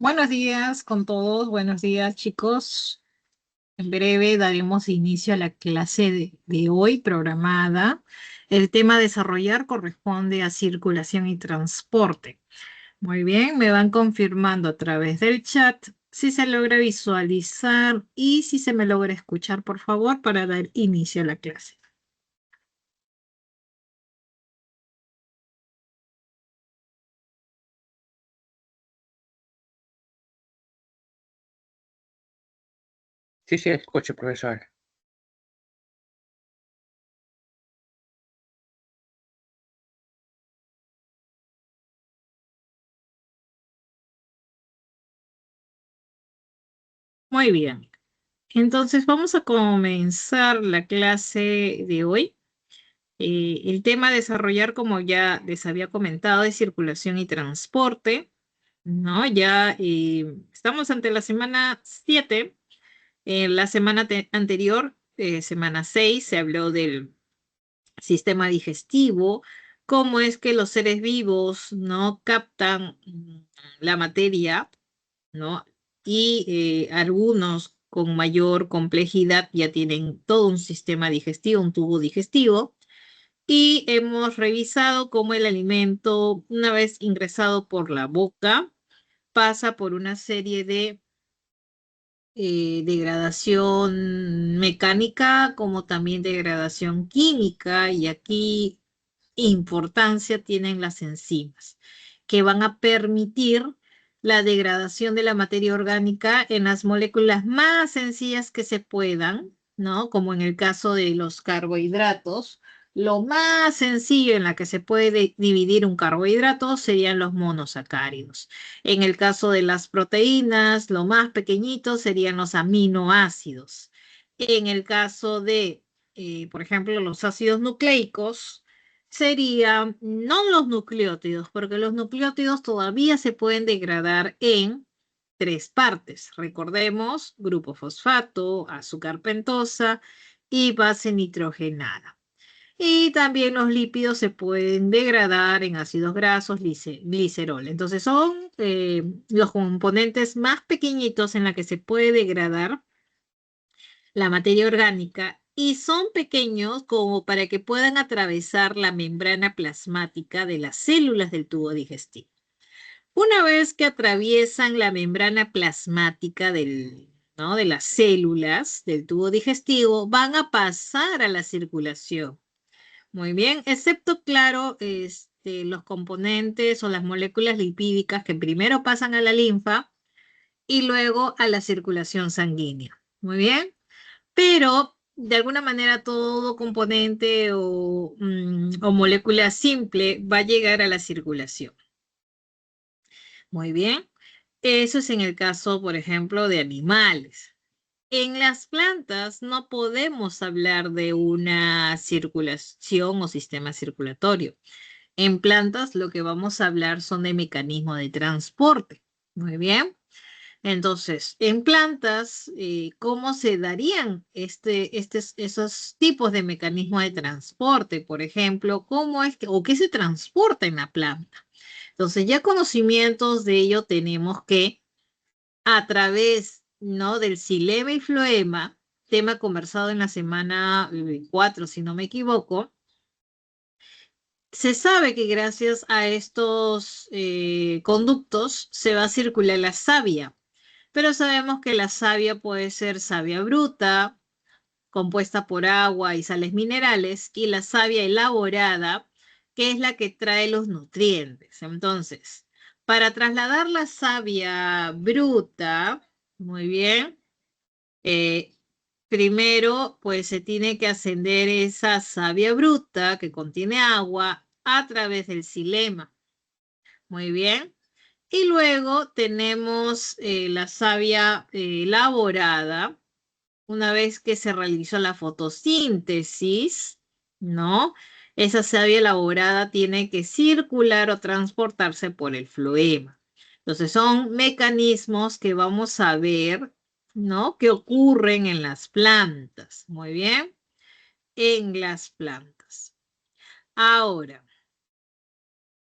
Buenos días con todos, buenos días chicos. En breve daremos inicio a la clase de hoy programada. El tema a desarrollar corresponde a circulación y transporte. Muy bien, me van confirmando a través del chat si se logra visualizar y si se me logra escuchar, por favor, para dar inicio a la clase. Sí, sí, escucho, profesor. Muy bien, entonces vamos a comenzar la clase de hoy. El tema a desarrollar, como ya les había comentado, es circulación y transporte, ¿no? Ya estamos ante la semana 7. En la semana anterior, semana 6, se habló del sistema digestivo, cómo es que los seres vivos no captan la materia, ¿no? Y algunos con mayor complejidad ya tienen todo un sistema digestivo, un tubo digestivo y hemos revisado cómo el alimento, una vez ingresado por la boca, pasa por una serie de degradación mecánica como también degradación química, y aquí importancia tienen las enzimas, que van a permitir la degradación de la materia orgánica en las moléculas más sencillas que se puedan, ¿no? Como en el caso de los carbohidratos. Lo más sencillo en la que se puede dividir un carbohidrato serían los monosacáridos. En el caso de las proteínas, lo más pequeñito serían los aminoácidos. En el caso de, por ejemplo, los ácidos nucleicos, serían no los nucleótidos, porque los nucleótidos todavía se pueden degradar en tres partes. Recordemos, grupo fosfato, azúcar pentosa y base nitrogenada. Y también los lípidos se pueden degradar en ácidos grasos, glicerol. Entonces son los componentes más pequeñitos en la que se puede degradar la materia orgánica y son pequeños como para que puedan atravesar la membrana plasmática de las células del tubo digestivo. Una vez que atraviesan la membrana plasmática ¿no? de las células del tubo digestivo, van a pasar a la circulación. Muy bien, excepto, claro, los componentes o las moléculas lipídicas que primero pasan a la linfa y luego a la circulación sanguínea. Muy bien, pero de alguna manera todo componente o molécula simple va a llegar a la circulación. Muy bien, eso es en el caso, por ejemplo, de animales. En las plantas no podemos hablar de una circulación o sistema circulatorio. En plantas lo que vamos a hablar son de mecanismos de transporte. Muy bien. Entonces, en plantas, ¿cómo se darían esos tipos de mecanismos de transporte? Por ejemplo, ¿cómo es que, o qué se transporta en la planta? Entonces, ya conocimientos de ello tenemos que a través, ¿no? del xilema y floema, tema conversado en la semana 4, si no me equivoco, se sabe que gracias a estos conductos se va a circular la savia, pero sabemos que la savia puede ser savia bruta, compuesta por agua y sales minerales, y la savia elaborada, que es la que trae los nutrientes. Entonces, para trasladar la savia bruta, muy bien, eh, primero, pues se tiene que ascender esa savia bruta que contiene agua a través del xilema. Muy bien. Y luego tenemos la savia elaborada, una vez que se realizó la fotosíntesis, ¿no? Esa savia elaborada tiene que circular o transportarse por el floema. Entonces son mecanismos que vamos a ver, ¿no? Que ocurren en las plantas. Muy bien, en las plantas. Ahora,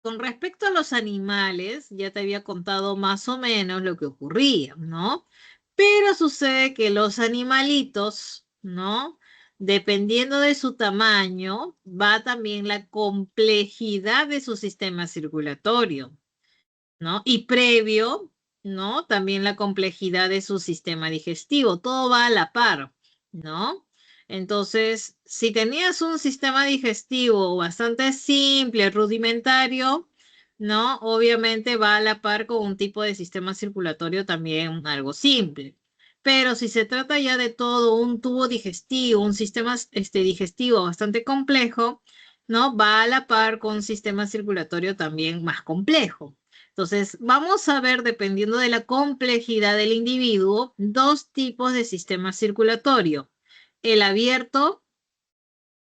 Con respecto a los animales, ya te había contado más o menos lo que ocurría, ¿no? Pero sucede que los animalitos, ¿no? Dependiendo de su tamaño, va también la complejidad de su sistema circulatorio, ¿no? Y previo, ¿no? También la complejidad de su sistema digestivo. Todo va a la par, ¿no? Entonces, si tenías un sistema digestivo bastante simple, rudimentario, ¿no? Obviamente va a la par con un tipo de sistema circulatorio también algo simple. Pero si se trata ya de todo un tubo digestivo, un sistema digestivo bastante complejo, ¿no? Va a la par con un sistema circulatorio también más complejo. Entonces, vamos a ver, dependiendo de la complejidad del individuo, dos tipos de sistema circulatorio, el abierto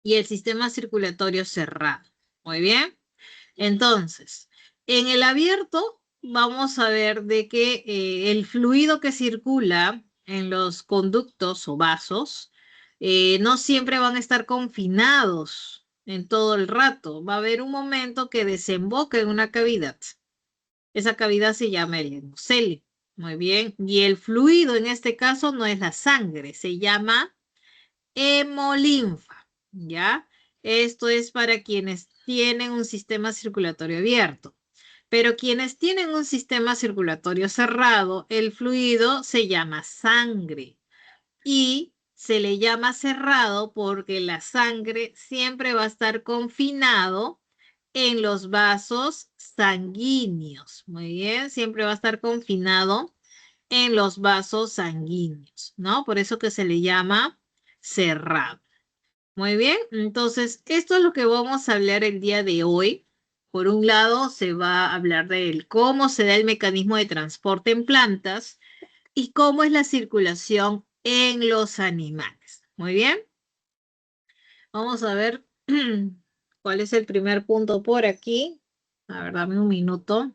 y el sistema circulatorio cerrado. Muy bien. Entonces, en el abierto vamos a ver de que el fluido que circula en los conductos o vasos no siempre van a estar confinados en todo el rato. Va a haber un momento que desemboca en una cavidad. Esa cavidad se llama el hemocele. Muy bien. Y el fluido en este caso no es la sangre, se llama hemolinfa. ¿Ya? Esto es para quienes tienen un sistema circulatorio abierto. Pero quienes tienen un sistema circulatorio cerrado, el fluido se llama sangre. Y se le llama cerrado porque la sangre siempre va a estar confinado en los vasos sanguíneos. Muy bien, siempre va a estar confinado en los vasos sanguíneos, ¿no? Por eso que se le llama cerrado. Muy bien, entonces esto es lo que vamos a hablar el día de hoy. Por un lado, se va a hablar de cómo se da el mecanismo de transporte en plantas y cómo es la circulación en los animales. Muy bien, vamos a ver cuál es el primer punto por aquí. A ver, dame un minuto.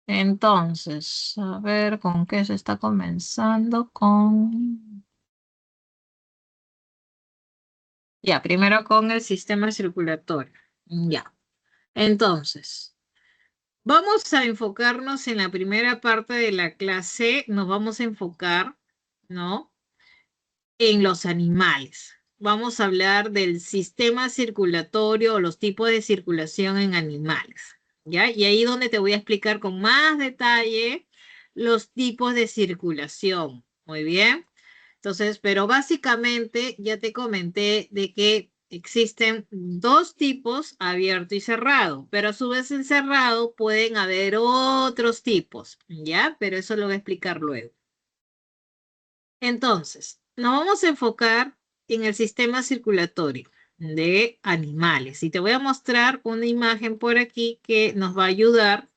Entonces, a ver, ¿con qué se está comenzando? Ya, primero con el sistema circulatorio. Ya. Entonces, vamos a enfocarnos en la primera parte de la clase. Nos vamos a enfocar, ¿no? En los animales. Vamos a hablar del sistema circulatorio o los tipos de circulación en animales, ¿ya? Y ahí donde te voy a explicar con más detalle los tipos de circulación. Muy bien. Entonces, pero básicamente ya te comenté de que existen dos tipos, abierto y cerrado, pero a su vez en cerrado pueden haber otros tipos, ¿ya? Pero eso lo voy a explicar luego. Entonces, nos vamos a enfocar en el sistema circulatorio de animales y te voy a mostrar una imagen por aquí que nos va a ayudar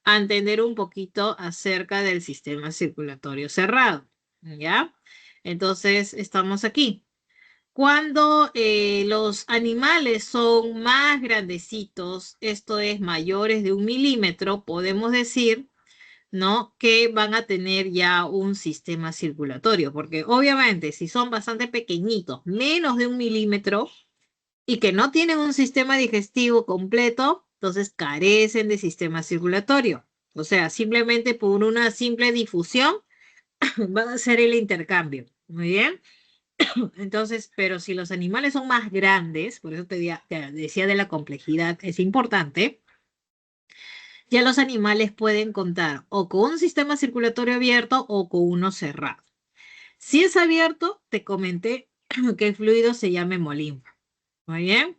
a entender un poquito acerca del sistema circulatorio cerrado, ¿ya? Entonces, estamos aquí. Cuando los animales son más grandecitos, esto es mayores de 1 milímetro, podemos decir, ¿no? Que van a tener ya un sistema circulatorio, porque obviamente si son bastante pequeñitos, menos de 1 milímetro, y que no tienen un sistema digestivo completo, entonces carecen de sistema circulatorio. O sea, simplemente por una simple difusión van a hacer el intercambio. Muy bien. Entonces, pero si los animales son más grandes, por eso te decía de la complejidad, es importante, ya los animales pueden contar o con un sistema circulatorio abierto o con uno cerrado. Si es abierto, te comenté que el fluido se llama hemolinfa. Muy bien.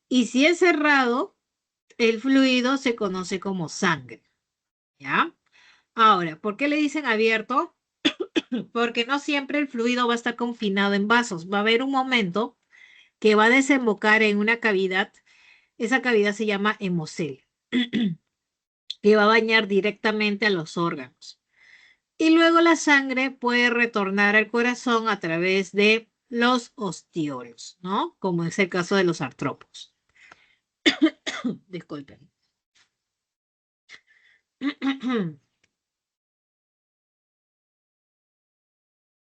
Y si es cerrado, el fluido se conoce como sangre. ¿Ya? Ahora, ¿por qué le dicen abierto? Porque no siempre el fluido va a estar confinado en vasos. Va a haber un momento que va a desembocar en una cavidad. Esa cavidad se llama hemocele, que va a bañar directamente a los órganos. Y luego la sangre puede retornar al corazón a través de los ostiolos, ¿no? Como es el caso de los artrópodos. Disculpen.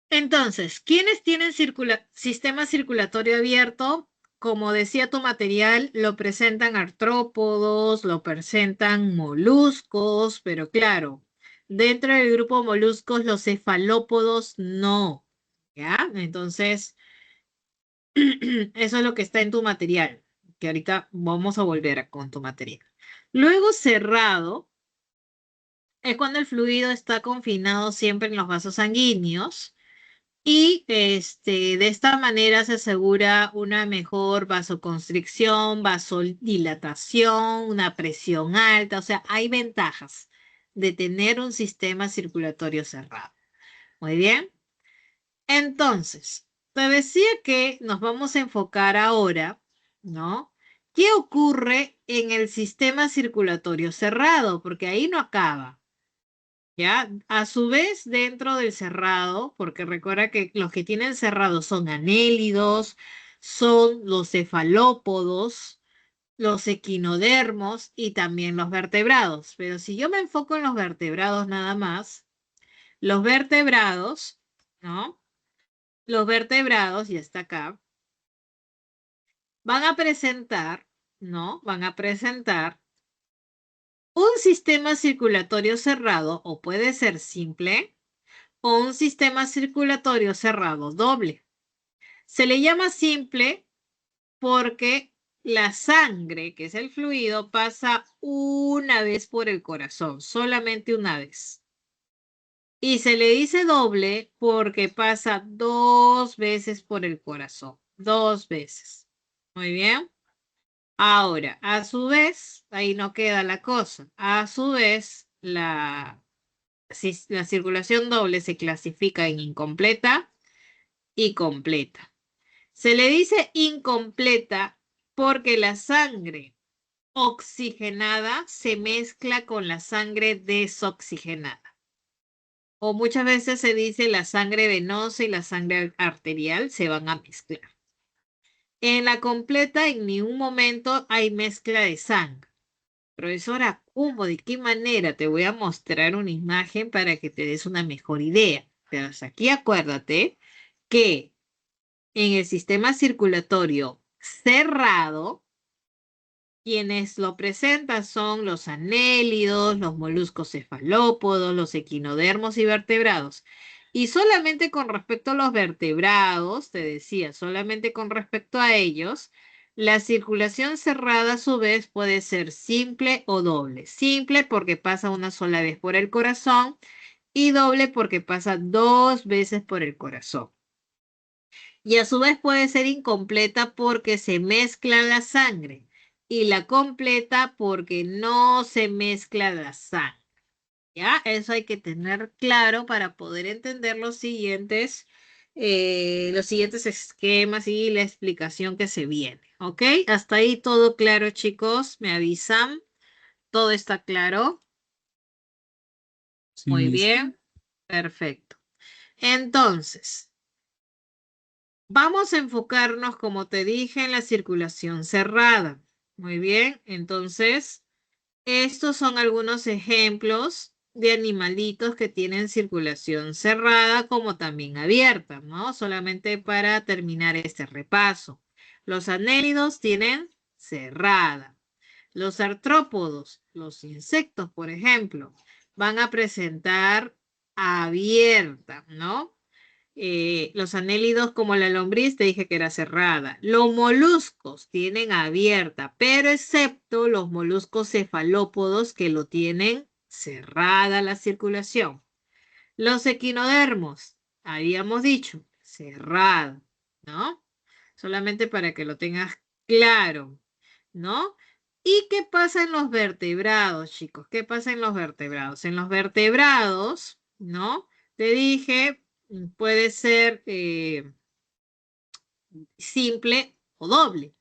Entonces, ¿quiénes tienen sistema circulatorio abierto? Como decía tu material, lo presentan artrópodos, lo presentan moluscos, pero claro, dentro del grupo moluscos, los cefalópodos no. ¿Ya? Entonces, eso es lo que está en tu material, que ahorita vamos a volver con tu material. Luego, cerrado es cuando el fluido está confinado siempre en los vasos sanguíneos. Y de esta manera se asegura una mejor vasoconstricción, vasodilatación, una presión alta. O sea, hay ventajas de tener un sistema circulatorio cerrado. Muy bien. Entonces, te decía que nos vamos a enfocar ahora, ¿no? ¿Qué ocurre en el sistema circulatorio cerrado? Porque ahí no acaba. ¿Ya? A su vez, dentro del cerrado, porque recuerda que los que tienen cerrado son anélidos, son los cefalópodos, los equinodermos y también los vertebrados. Pero si yo me enfoco en los vertebrados nada más, los vertebrados, ¿no? Los vertebrados, ya está acá, van a presentar, ¿no? Van a presentar un sistema circulatorio cerrado o puede ser simple o un sistema circulatorio cerrado doble. Se le llama simple porque la sangre, que es el fluido, pasa una vez por el corazón, solamente una vez. Y se le dice doble porque pasa 2 veces por el corazón, 2 veces. Muy bien. Ahora, a su vez, ahí no queda la cosa. A su vez, la circulación doble se clasifica en incompleta y completa. Se le dice incompleta porque la sangre oxigenada se mezcla con la sangre desoxigenada. O muchas veces se dice la sangre venosa y la sangre arterial se van a mezclar. En la completa en ningún momento hay mezcla de sangre. Profesora, ¿cómo? ¿De qué manera? Te voy a mostrar una imagen para que te des una mejor idea. Pero hasta aquí acuérdate que en el sistema circulatorio cerrado, quienes lo presentan son los anélidos, los moluscos cefalópodos, los equinodermos y vertebrados. Y solamente con respecto a los vertebrados, te decía, solamente con respecto a ellos, la circulación cerrada a su vez puede ser simple o doble. Simple porque pasa una sola vez por el corazón y doble porque pasa 2 veces por el corazón. Y a su vez puede ser incompleta porque se mezcla la sangre y la completa porque no se mezcla la sangre. ¿Ya? Eso hay que tener claro para poder entender los siguientes esquemas y la explicación que se viene. ¿Ok? Hasta ahí todo claro, chicos. Me avisan. ¿Todo está claro? Sí, Muy Miss. bien. Perfecto. Entonces, vamos a enfocarnos, como te dije, en la circulación cerrada. Muy bien, entonces, estos son algunos ejemplos de animalitos que tienen circulación cerrada como también abierta, ¿no? Solamente para terminar este repaso. Los anélidos tienen cerrada. Los artrópodos, los insectos, por ejemplo, van a presentar abierta, ¿no? Los anélidos como la lombriz te dije que era cerrada. Los moluscos tienen abierta, pero excepto los moluscos cefalópodos que lo tienen cerrada la circulación. Los equinodermos, habíamos dicho, cerrada, ¿no? Solamente para que lo tengas claro, ¿no? ¿Y qué pasa en los vertebrados, chicos? ¿Qué pasa en los vertebrados? En los vertebrados, ¿no? Te dije, puede ser simple o doble.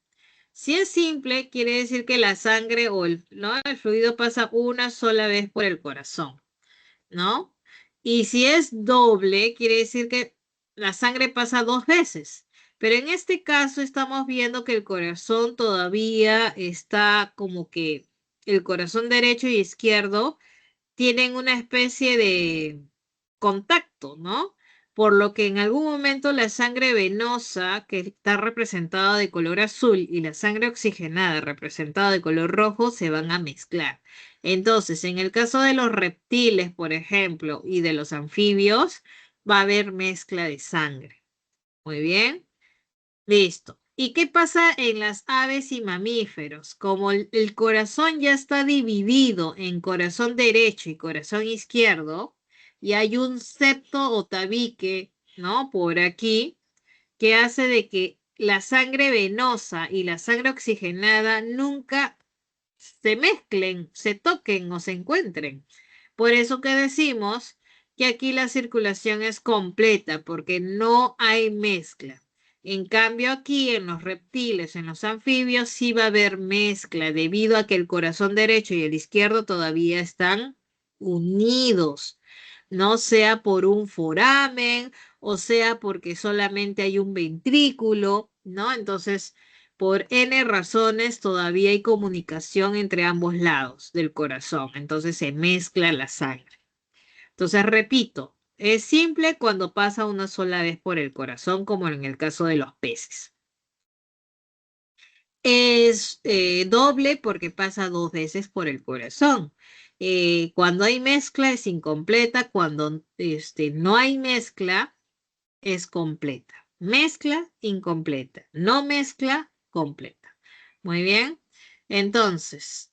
Si es simple, quiere decir que la sangre o ¿no? El fluido pasa una sola vez por el corazón, ¿no? Y si es doble, quiere decir que la sangre pasa 2 veces. Pero en este caso estamos viendo que el corazón todavía está como que el corazón derecho y izquierdo tienen una especie de contacto, ¿no? por lo que en algún momento la sangre venosa, que está representada de color azul, y la sangre oxigenada, representada de color rojo, se van a mezclar. Entonces, en el caso de los reptiles, por ejemplo, y de los anfibios, va a haber mezcla de sangre. Muy bien, listo. ¿Y qué pasa en las aves y mamíferos? Como el corazón ya está dividido en corazón derecho y corazón izquierdo, y hay un septo o tabique, ¿no? Por aquí, que hace de que la sangre venosa y la sangre oxigenada nunca se mezclen, se toquen o se encuentren. Por eso que decimos que aquí la circulación es completa, porque no hay mezcla. En cambio, aquí en los reptiles, en los anfibios, sí va a haber mezcla, debido a que el corazón derecho y el izquierdo todavía están unidos, no sea por un foramen o sea porque solamente hay un ventrículo, ¿no? Entonces, por N razones todavía hay comunicación entre ambos lados del corazón, entonces se mezcla la sangre. Entonces, repito, es simple cuando pasa una sola vez por el corazón, como en el caso de los peces. Es doble porque pasa dos veces por el corazón. Cuando hay mezcla es incompleta, cuando no hay mezcla es completa. Mezcla, incompleta. No mezcla, completa. Muy bien. Entonces,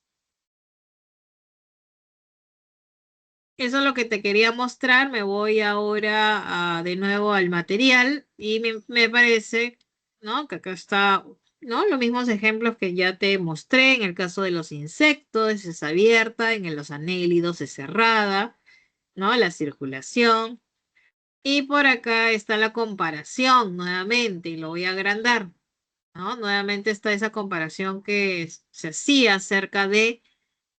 eso es lo que te quería mostrar. Me voy ahora de nuevo al material y me parece, ¿no? Que acá está, ¿no? Los mismos ejemplos que ya te mostré. En el caso de los insectos es abierta, en los anélidos es cerrada, ¿no? La circulación. Y por acá está la comparación nuevamente y lo voy a agrandar, ¿no? Nuevamente está esa comparación que se hacía acerca de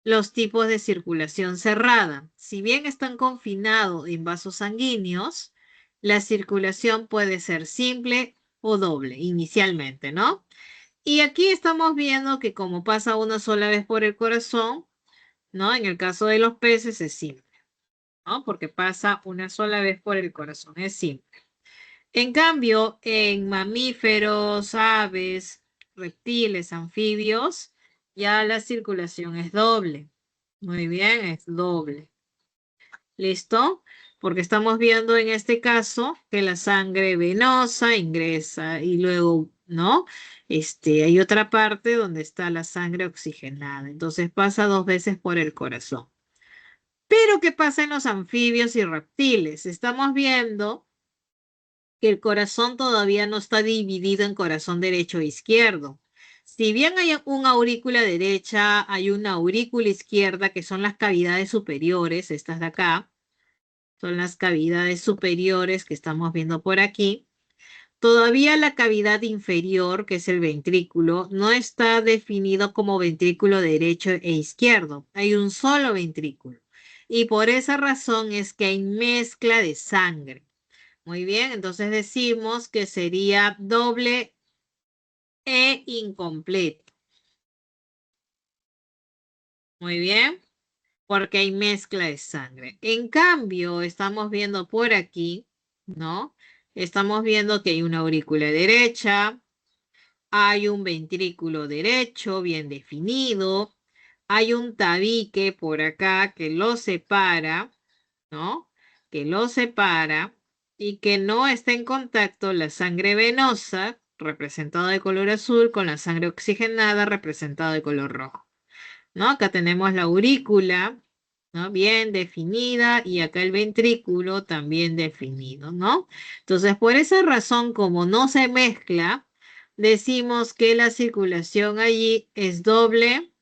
los tipos de circulación cerrada. Si bien están confinados en vasos sanguíneos, la circulación puede ser simple o doble inicialmente, ¿no? Y aquí estamos viendo que como pasa una sola vez por el corazón, ¿no? En el caso de los peces es simple, ¿no? Porque pasa una sola vez por el corazón, es simple. En cambio, en mamíferos, aves, reptiles, anfibios, ya la circulación es doble. Muy bien, es doble. ¿Listo? Porque estamos viendo en este caso que la sangre venosa ingresa y luego, ¿no? Hay otra parte donde está la sangre oxigenada. Entonces pasa dos veces por el corazón. Pero ¿qué pasa en los anfibios y reptiles? Estamos viendo que el corazón todavía no está dividido en corazón derecho e izquierdo. Si bien hay una aurícula derecha, hay una aurícula izquierda, que son las cavidades superiores, estas de acá, son las cavidades superiores que estamos viendo por aquí. Todavía la cavidad inferior, que es el ventrículo, no está definido como ventrículo derecho e izquierdo. Hay un solo ventrículo. Y por esa razón es que hay mezcla de sangre. Muy bien, entonces decimos que sería doble e incompleto. Muy bien, porque hay mezcla de sangre. En cambio, estamos viendo por aquí, ¿no? Estamos viendo que hay una aurícula derecha, hay un ventrículo derecho bien definido, hay un tabique por acá que lo separa, ¿no? Que lo separa y que no está en contacto la sangre venosa, representada de color azul, con la sangre oxigenada, representada de color rojo, ¿no? Acá tenemos la aurícula, ¿no? Bien definida y acá el ventrículo también definido, ¿no? Entonces, por esa razón, como no se mezcla, decimos que la circulación allí es doble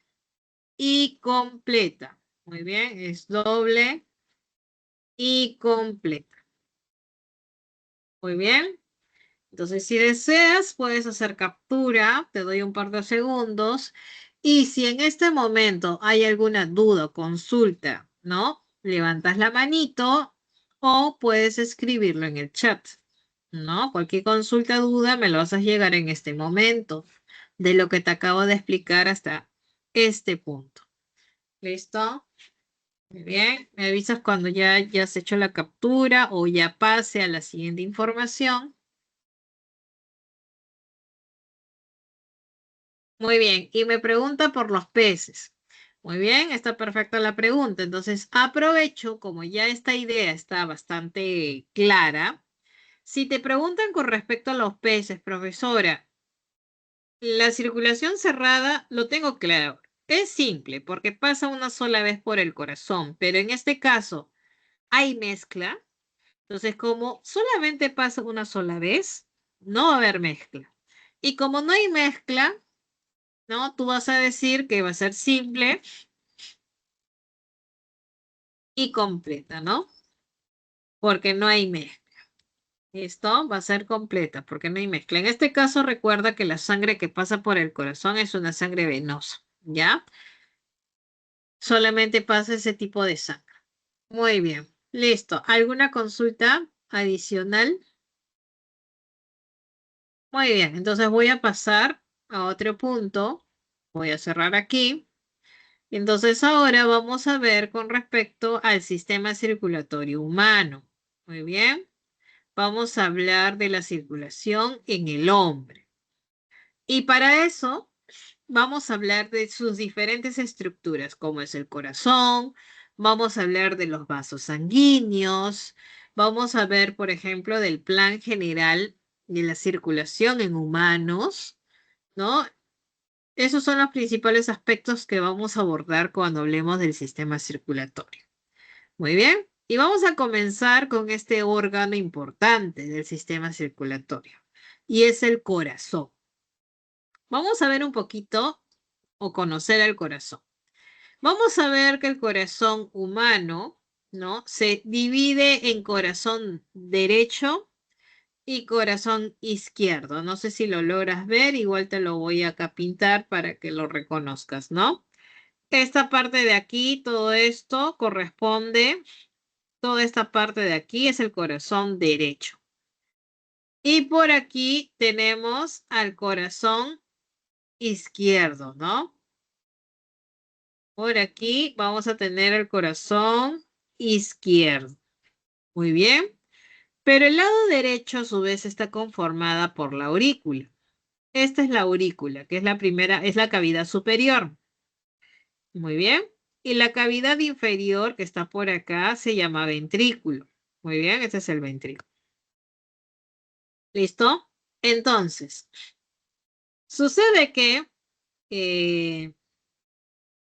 y completa. Muy bien, es doble y completa. Muy bien. Entonces, si deseas, puedes hacer captura, te doy un par de segundos. Y si en este momento hay alguna duda o consulta, ¿no? Levantas la manito o puedes escribirlo en el chat, ¿no? Cualquier consulta, duda, me lo haces llegar en este momento de lo que te acabo de explicar hasta este punto. ¿Listo? Muy bien, me avisas cuando ya has hecho la captura o ya pase a la siguiente información. Muy bien, y me pregunta por los peces. Muy bien, está perfecta la pregunta. Entonces, aprovecho, como ya esta idea está bastante clara. Si te preguntan con respecto a los peces, profesora, la circulación cerrada lo tengo claro. Es simple porque pasa una sola vez por el corazón, pero en este caso hay mezcla. Entonces, como solamente pasa una sola vez, no va a haber mezcla. Y como no hay mezcla, ¿no? Tú vas a decir que va a ser simple y completa, ¿no? Porque no hay mezcla. Esto va a ser completa porque no hay mezcla. En este caso, recuerda que la sangre que pasa por el corazón es una sangre venosa, ¿ya? Solamente pasa ese tipo de sangre. Muy bien, listo. ¿Alguna consulta adicional? Muy bien, entonces voy a pasar a otro punto. Voy a cerrar aquí. Entonces ahora vamos a ver con respecto al sistema circulatorio humano. Muy bien, vamos a hablar de la circulación en el hombre. Y para eso vamos a hablar de sus diferentes estructuras, como es el corazón, vamos a hablar de los vasos sanguíneos, vamos a ver, por ejemplo, del plan general de la circulación en humanos, ¿no? Esos son los principales aspectos que vamos a abordar cuando hablemos del sistema circulatorio. Muy bien, y vamos a comenzar con este órgano importante del sistema circulatorio, y es el corazón. Vamos a ver un poquito o conocer el corazón. Vamos a ver que el corazón humano, ¿no? Se divide en corazón derecho y corazón izquierdo. No sé si lo logras ver, igual te lo voy acá a pintar para que lo reconozcas, ¿no? Esta parte de aquí, todo esto corresponde, toda esta parte de aquí es el corazón derecho. Y por aquí tenemos al corazón izquierdo, ¿no? Por aquí vamos a tener el corazón izquierdo. Muy bien. Pero el lado derecho a su vez está conformada por la aurícula. Esta es la aurícula, que es la primera, es la cavidad superior. Muy bien. Y la cavidad inferior que está por acá se llama ventrículo. Muy bien, este es el ventrículo. ¿Listo? Entonces, sucede que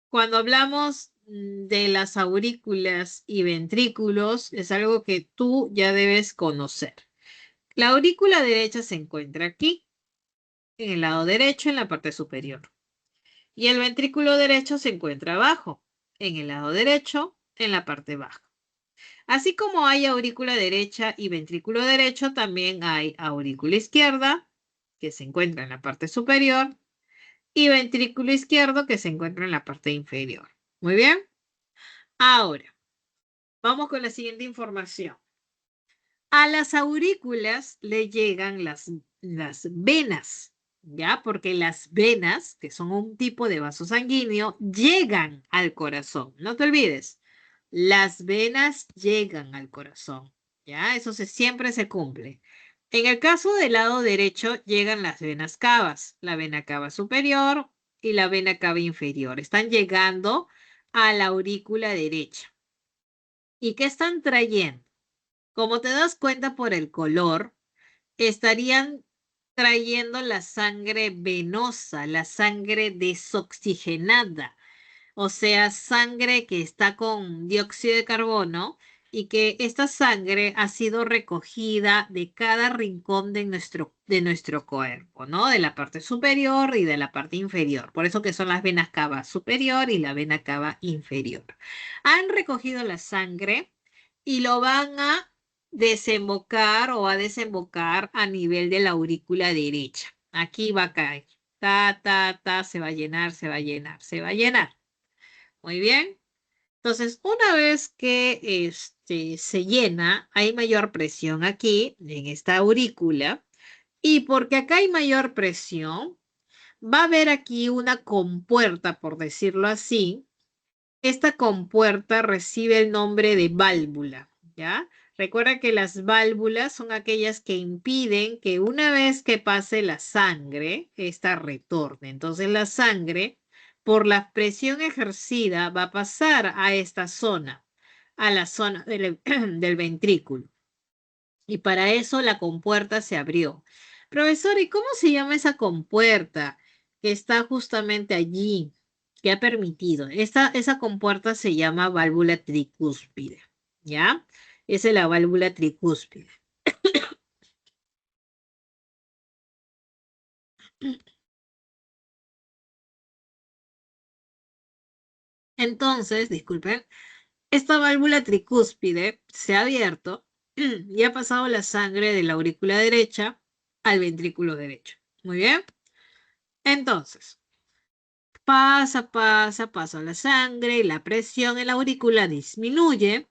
cuando hablamos de las aurículas y ventrículos, es algo que tú ya debes conocer. La aurícula derecha se encuentra aquí, en el lado derecho, en la parte superior. Y el ventrículo derecho se encuentra abajo, en el lado derecho, en la parte baja. Así como hay aurícula derecha y ventrículo derecho, también hay aurícula izquierda, que se encuentra en la parte superior, y ventrículo izquierdo, que se encuentra en la parte inferior. Muy bien. Ahora, vamos con la siguiente información. A las aurículas le llegan las venas, ¿ya? Porque las venas, que son un tipo de vaso sanguíneo, llegan al corazón. No te olvides, las venas llegan al corazón, ¿ya? Eso siempre se cumple. En el caso del lado derecho llegan las venas cavas, la vena cava superior y la vena cava inferior. Están llegando a la aurícula derecha. ¿Y qué están trayendo? Como te das cuenta por el color, estarían trayendo la sangre venosa, la sangre desoxigenada, o sea, sangre que está con dióxido de carbono y que esta sangre ha sido recogida de cada rincón de nuestro cuerpo, ¿no? De la parte superior y de la parte inferior. Por eso que son las venas cava superior y la vena cava inferior. Han recogido la sangre y lo van a desembocar o a desembocar a nivel de la aurícula derecha. Aquí va a caer. Ta, ta, ta, se va a llenar, se va a llenar, se va a llenar. Muy bien. Entonces, una vez que se llena, hay mayor presión aquí, en esta aurícula, y porque acá hay mayor presión, va a haber aquí una compuerta, por decirlo así, esta compuerta recibe el nombre de válvula, ¿ya? Recuerda que las válvulas son aquellas que impiden que una vez que pase la sangre, esta retorne. Entonces la sangre, por la presión ejercida, va a pasar a esta zona, a la zona del ventrículo. Y para eso la compuerta se abrió. Profesor, ¿y cómo se llama esa compuerta que está justamente allí, que ha permitido? Esa compuerta se llama válvula tricúspide, ¿ya? Esa es la válvula tricúspide. Entonces, disculpen, esta válvula tricúspide se ha abierto y ha pasado la sangre de la aurícula derecha al ventrículo derecho. Muy bien. Entonces, pasa la sangre y la presión en la aurícula disminuye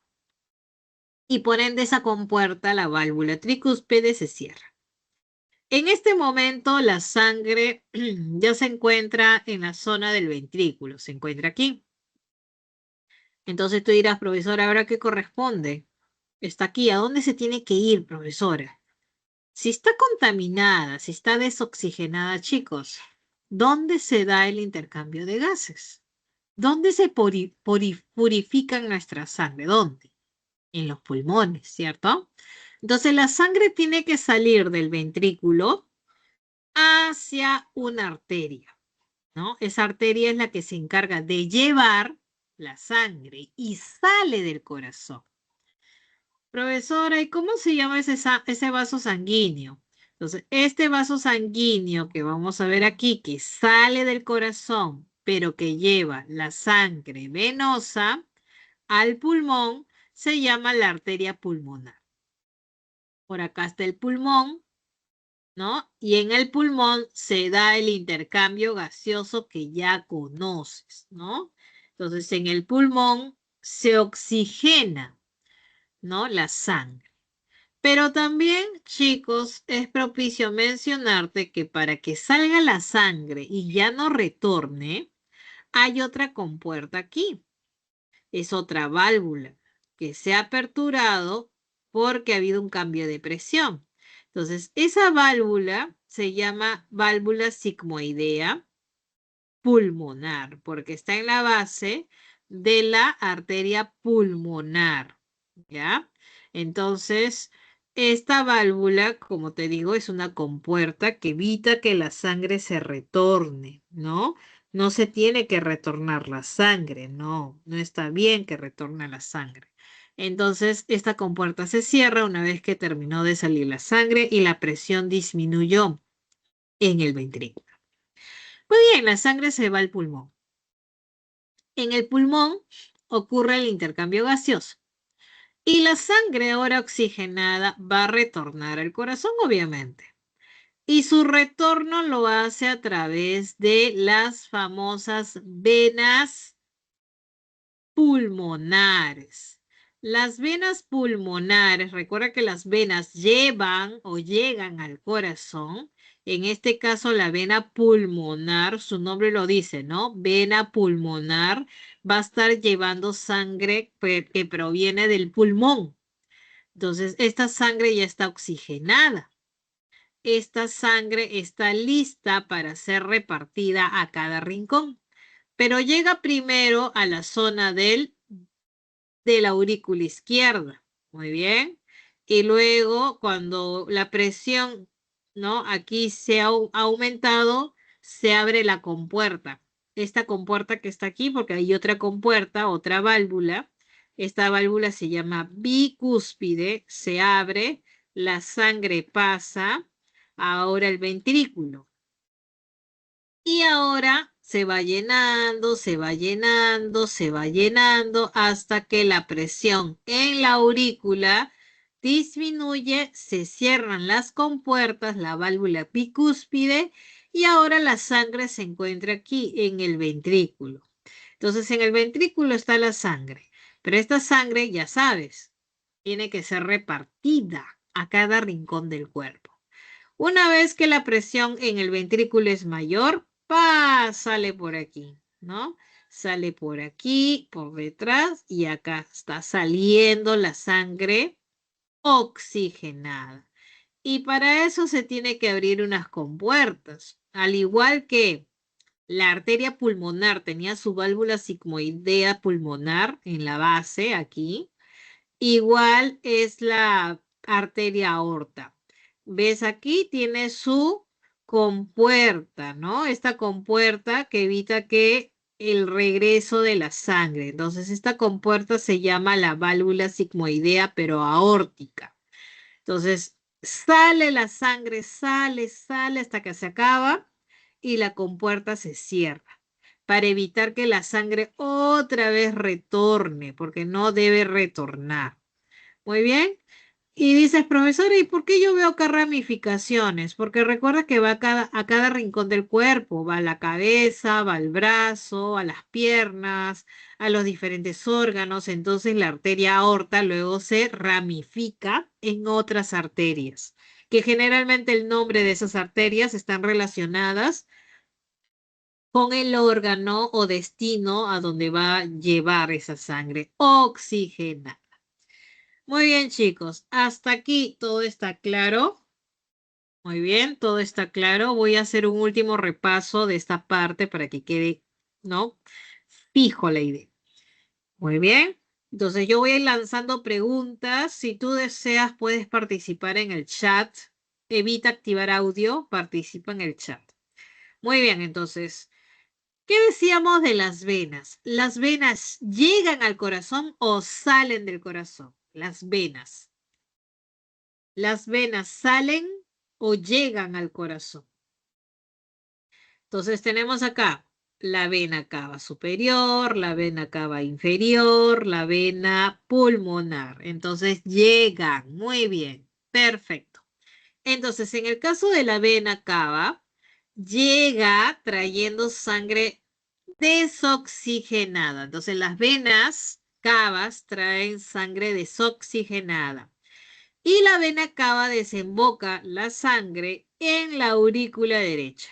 y por ende esa compuerta, la válvula tricúspide, se cierra. En este momento la sangre ya se encuentra en la zona del ventrículo, se encuentra aquí. Entonces tú dirás, profesora, ¿ahora qué corresponde? Está aquí, ¿a dónde se tiene que ir, profesora? Si está contaminada, si está desoxigenada, chicos, ¿dónde se da el intercambio de gases? ¿Dónde se purifican nuestra sangre? ¿Dónde? En los pulmones, ¿cierto? Entonces la sangre tiene que salir del ventrículo hacia una arteria, ¿no? Esa arteria es la que se encarga de llevar la sangre y sale del corazón. Profesora, ¿y cómo se llama ese vaso sanguíneo? Entonces, este vaso sanguíneo que vamos a ver aquí, que sale del corazón, pero que lleva la sangre venosa al pulmón, se llama la arteria pulmonar. Por acá está el pulmón, ¿no? Y en el pulmón se da el intercambio gaseoso que ya conoces, ¿no? Entonces, en el pulmón se oxigena, ¿no? La sangre. Pero también, chicos, es propicio mencionarte que para que salga la sangre y ya no retorne, hay otra compuerta aquí. Es otra válvula que se ha aperturado porque ha habido un cambio de presión. Entonces, esa válvula se llama válvula sigmoidea pulmonar porque está en la base de la arteria pulmonar, ¿ya? Entonces, esta válvula, como te digo, es una compuerta que evita que la sangre se retorne, ¿no? No se tiene que retornar la sangre, no está bien que retorne la sangre. Entonces, esta compuerta se cierra una vez que terminó de salir la sangre y la presión disminuyó en el ventrículo. Muy bien, la sangre se va al pulmón. En el pulmón ocurre el intercambio gaseoso y la sangre ahora oxigenada va a retornar al corazón, obviamente. Y su retorno lo hace a través de las famosas venas pulmonares. Las venas pulmonares, recuerda que las venas llevan o llegan al corazón. En este caso, la vena pulmonar, su nombre lo dice, ¿no? Vena pulmonar va a estar llevando sangre que proviene del pulmón. Entonces, esta sangre ya está oxigenada. Esta sangre está lista para ser repartida a cada rincón, pero llega primero a la zona de la aurícula izquierda. Muy bien. Y luego, cuando la presión, ¿no? Aquí se ha aumentado, se abre la compuerta. Esta compuerta que está aquí, porque hay otra compuerta, otra válvula. Esta válvula se llama bicúspide, se abre, la sangre pasa, ahora el ventrículo. Y ahora se va llenando, se va llenando, se va llenando hasta que la presión en la aurícula disminuye, se cierran las compuertas, la válvula bicúspide y ahora la sangre se encuentra aquí en el ventrículo. Entonces en el ventrículo está la sangre, pero esta sangre, ya sabes, tiene que ser repartida a cada rincón del cuerpo. Una vez que la presión en el ventrículo es mayor, pásale por aquí, ¿no? sale por aquí, por detrás, y acá está saliendo la sangre oxigenada. Y para eso se tiene que abrir unas compuertas. Al igual que la arteria pulmonar tenía su válvula sigmoidea pulmonar en la base, aquí, igual es la arteria aorta. ¿Ves? Aquí tiene su compuerta, ¿no? Esta compuerta que evita que el regreso de la sangre. Entonces, esta compuerta se llama la válvula sigmoidea, pero aórtica. Entonces, sale la sangre, sale hasta que se acaba y la compuerta se cierra para evitar que la sangre otra vez retorne, porque no debe retornar. Muy bien. Y dices, profesora, ¿y por qué yo veo acá ramificaciones? Porque recuerda que va a cada rincón del cuerpo, va a la cabeza, va al brazo, a las piernas, a los diferentes órganos. Entonces la arteria aorta luego se ramifica en otras arterias, que generalmente el nombre de esas arterias están relacionadas con el órgano o destino a donde va a llevar esa sangre oxigena. Muy bien, chicos. Hasta aquí todo está claro. Muy bien, todo está claro. Voy a hacer un último repaso de esta parte para que quede, ¿no? Fijo la idea. Muy bien. Entonces yo voy a ir lanzando preguntas. Si tú deseas, puedes participar en el chat. Evita activar audio. Participa en el chat. Muy bien, entonces, ¿qué decíamos de las venas? ¿Las venas llegan al corazón o salen del corazón? Las venas. ¿Las venas salen o llegan al corazón? Entonces tenemos acá la vena cava superior, la vena cava inferior, la vena pulmonar. Entonces llegan. Muy bien. Perfecto. Entonces, en el caso de la vena cava, llega trayendo sangre desoxigenada. Entonces, las venas cavas traen sangre desoxigenada. Y la vena cava desemboca la sangre en la aurícula derecha.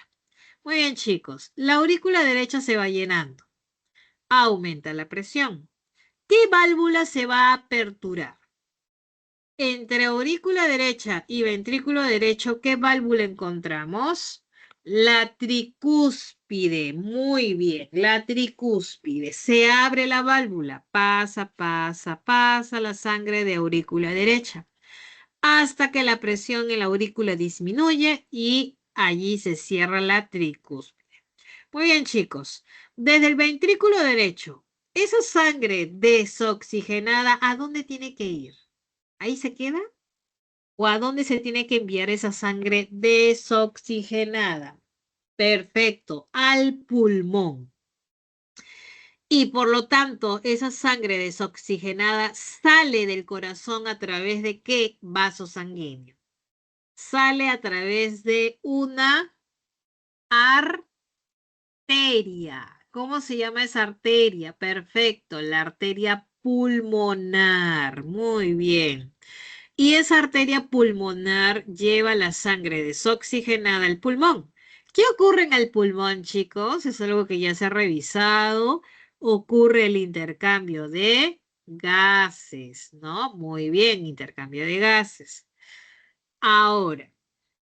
Muy bien, chicos. La aurícula derecha se va llenando. Aumenta la presión. ¿Qué válvula se va a aperturar? Entre aurícula derecha y ventrículo derecho, ¿qué válvula encontramos? La tricúspide. Muy bien, la tricúspide. Se abre la válvula. Pasa la sangre de aurícula derecha hasta que la presión en la aurícula disminuye y allí se cierra la tricúspide. Muy bien, chicos. Desde el ventrículo derecho, esa sangre desoxigenada, ¿a dónde tiene que ir? ¿Ahí se queda? ¿O a dónde se tiene que enviar esa sangre desoxigenada? Perfecto, al pulmón. Y por lo tanto, esa sangre desoxigenada sale del corazón a través de ¿qué vaso sanguíneo? Sale a través de una arteria. ¿Cómo se llama esa arteria? Perfecto, la arteria pulmonar. Muy bien. Y esa arteria pulmonar lleva la sangre desoxigenada al pulmón. ¿Qué ocurre en el pulmón, chicos? Es algo que ya se ha revisado. Ocurre el intercambio de gases, ¿no? Muy bien, intercambio de gases. Ahora,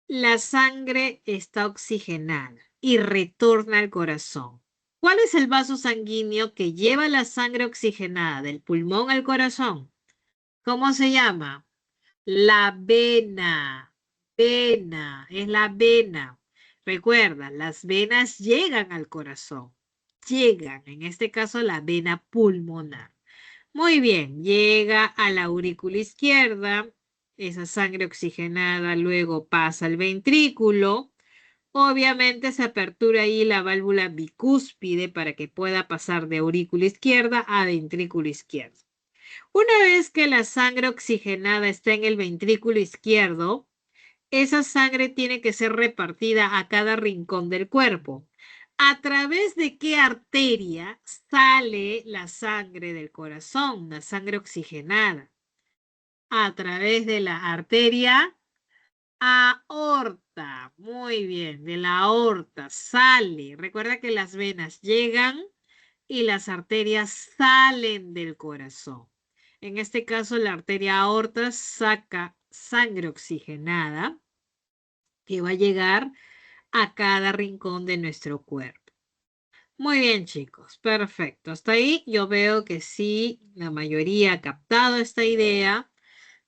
la sangre está oxigenada y retorna al corazón. ¿Cuál es el vaso sanguíneo que lleva la sangre oxigenada del pulmón al corazón? ¿Cómo se llama? La vena. Vena, es la vena. Recuerda, las venas llegan al corazón. Llegan, en este caso, la vena pulmonar. Muy bien, llega a la aurícula izquierda. Esa sangre oxigenada luego pasa al ventrículo. Obviamente se apertura ahí la válvula bicúspide para que pueda pasar de aurícula izquierda a ventrículo izquierdo. Una vez que la sangre oxigenada está en el ventrículo izquierdo, esa sangre tiene que ser repartida a cada rincón del cuerpo. ¿A través de qué arteria sale la sangre del corazón, la sangre oxigenada? A través de la arteria aorta. Muy bien, de la aorta sale. Recuerda que las venas llegan y las arterias salen del corazón. En este caso, la arteria aorta saca sangre oxigenada que va a llegar a cada rincón de nuestro cuerpo. Muy bien, chicos, perfecto. Hasta ahí yo veo que sí, la mayoría ha captado esta idea.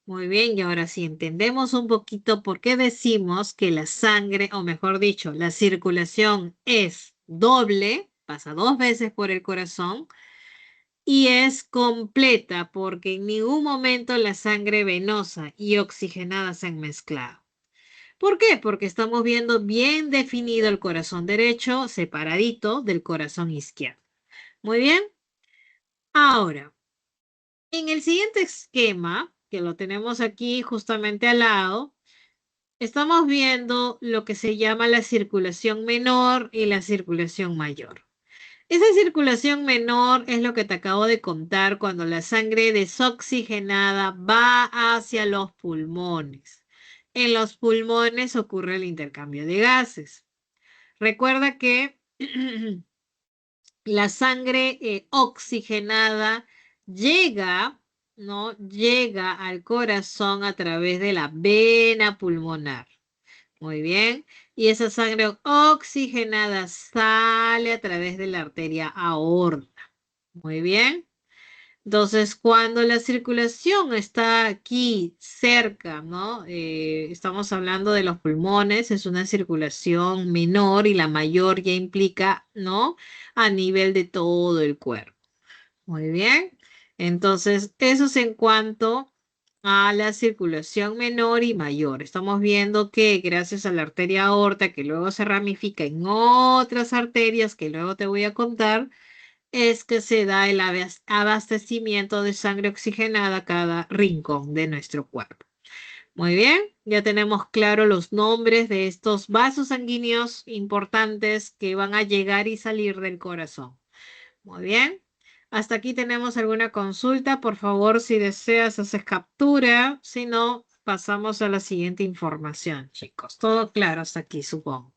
Muy bien, y ahora sí entendemos un poquito por qué decimos que la sangre, o mejor dicho, la circulación es doble, pasa 2 veces por el corazón y es completa porque en ningún momento la sangre venosa y oxigenada se han mezclado. ¿Por qué? Porque estamos viendo bien definido el corazón derecho separadito del corazón izquierdo. Muy bien. Ahora, en el siguiente esquema, que lo tenemos aquí justamente al lado, estamos viendo lo que se llama la circulación menor y la circulación mayor. Esa circulación menor es lo que te acabo de contar cuando la sangre desoxigenada va hacia los pulmones. En los pulmones ocurre el intercambio de gases. Recuerda que la sangre oxigenada llega, ¿no? Llega al corazón a través de la vena pulmonar. Muy bien. Y esa sangre oxigenada sale a través de la arteria aorta. Muy bien. Entonces, cuando la circulación está aquí cerca, ¿no? Estamos hablando de los pulmones, es una circulación menor y la mayor ya implica, ¿no? A nivel de todo el cuerpo. Muy bien. Entonces, eso es en cuanto a la circulación menor y mayor. Estamos viendo que gracias a la arteria aorta, que luego se ramifica en otras arterias que luego te voy a contar, es que se da el abastecimiento de sangre oxigenada a cada rincón de nuestro cuerpo. Muy bien, ya tenemos claro los nombres de estos vasos sanguíneos importantes que van a llegar y salir del corazón. Muy bien. Hasta aquí tenemos alguna consulta. Por favor, si deseas, haces captura. Si no, pasamos a la siguiente información, chicos. Todo claro hasta aquí, supongo.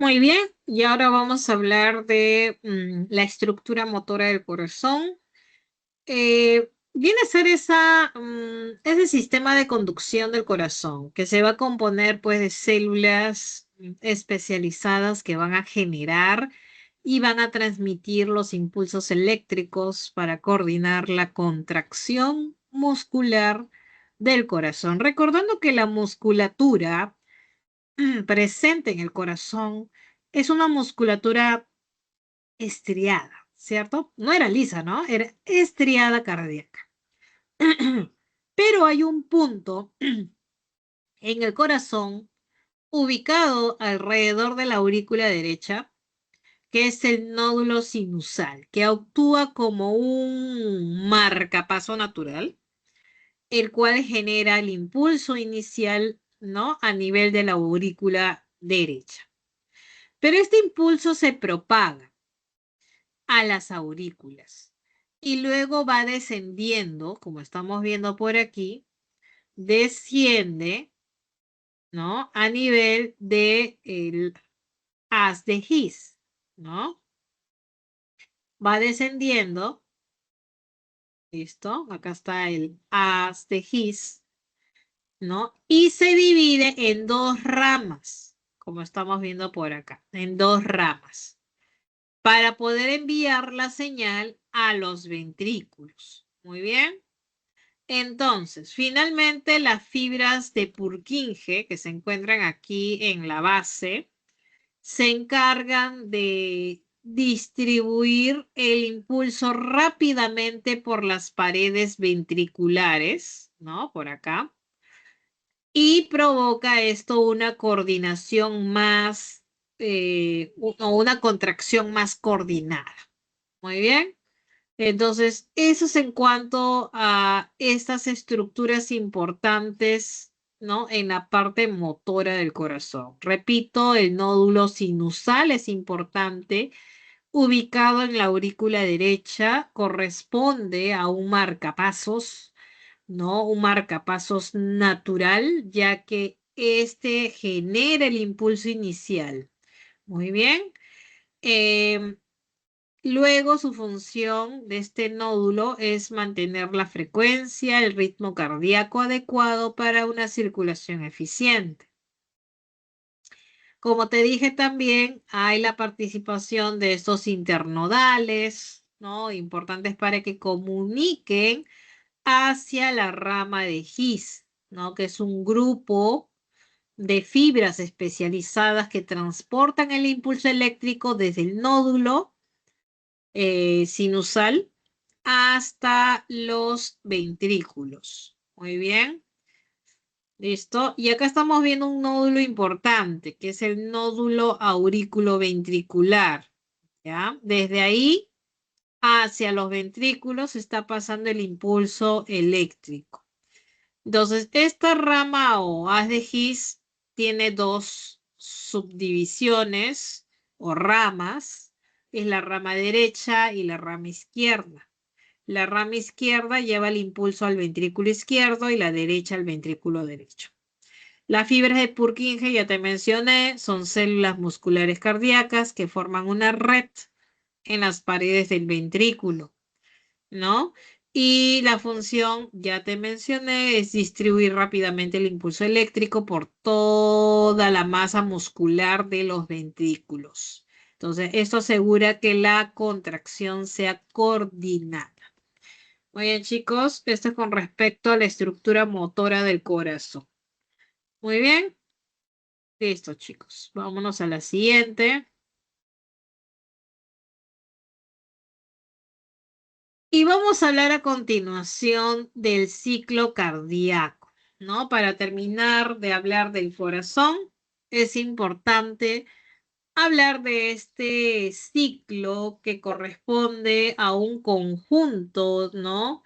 Muy bien, y ahora vamos a hablar de la estructura motora del corazón. Viene a ser ese sistema de conducción del corazón que se va a componer pues de células especializadas que van a generar y van a transmitir los impulsos eléctricos para coordinar la contracción muscular del corazón. Recordando que la musculatura presente en el corazón es una musculatura estriada, ¿cierto? No era lisa, ¿no? Era estriada cardíaca. Pero hay un punto en el corazón ubicado alrededor de la aurícula derecha, que es el nódulo sinusal, que actúa como un marcapaso natural, el cual genera el impulso inicial, ¿no? A nivel de la aurícula derecha. Pero este impulso se propaga a las aurículas y luego va descendiendo, como estamos viendo por aquí, desciende, ¿no? A nivel de el haz de His, ¿no? Va descendiendo ¿Listo? Acá está el haz de His, ¿no? Y se divide en dos ramas, como estamos viendo por acá, en dos ramas, para poder enviar la señal a los ventrículos. Muy bien. Entonces, finalmente las fibras de Purkinje que se encuentran aquí en la base se encargan de distribuir el impulso rápidamente por las paredes ventriculares, ¿no? Por acá. Y provoca esto una coordinación más, o una contracción más coordinada. Muy bien. Entonces, eso es en cuanto a estas estructuras importantes, ¿no? En la parte motora del corazón. Repito, el nódulo sinusal es importante, ubicado en la aurícula derecha, corresponde a un marcapasos, ¿no? Un marcapasos natural, ya que este genera el impulso inicial. Muy bien. Em, Luego, su función de este nódulo es mantener la frecuencia, el ritmo cardíaco adecuado para una circulación eficiente. Como te dije también, hay la participación de estos internodales, ¿no? Importantes para que comuniquen hacia la rama de His, ¿no? Que es un grupo de fibras especializadas que transportan el impulso eléctrico desde el nódulo sinusal hasta los ventrículos. Muy bien, listo. Y acá estamos viendo un nódulo importante, que es el nódulo auriculoventricular. ¿Ya? Desde ahí hacia los ventrículos está pasando el impulso eléctrico. Entonces, esta rama o haz de His tiene dos subdivisiones o ramas. Es la rama derecha y la rama izquierda. La rama izquierda lleva el impulso al ventrículo izquierdo y la derecha al ventrículo derecho. Las fibras de Purkinje, ya te mencioné, son células musculares cardíacas que forman una red en las paredes del ventrículo, ¿no? Y la función, ya te mencioné, es distribuir rápidamente el impulso eléctrico por toda la masa muscular de los ventrículos. Entonces, esto asegura que la contracción sea coordinada. Muy bien, chicos, esto es con respecto a la estructura motora del corazón. Muy bien, listo, chicos. Vámonos a la siguiente. Y vamos a hablar a continuación del ciclo cardíaco, ¿no? Para terminar de hablar del corazón, es importante hablar de este ciclo que corresponde a un conjunto, ¿no?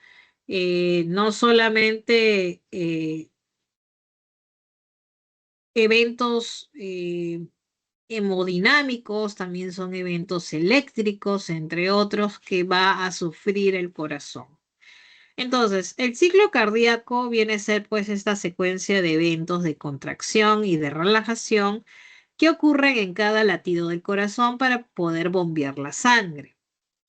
No solamente eventos hemodinámicos, también son eventos eléctricos, entre otros, que va a sufrir el corazón. Entonces, el ciclo cardíaco viene a ser pues esta secuencia de eventos de contracción y de relajación que ocurren en cada latido del corazón para poder bombear la sangre.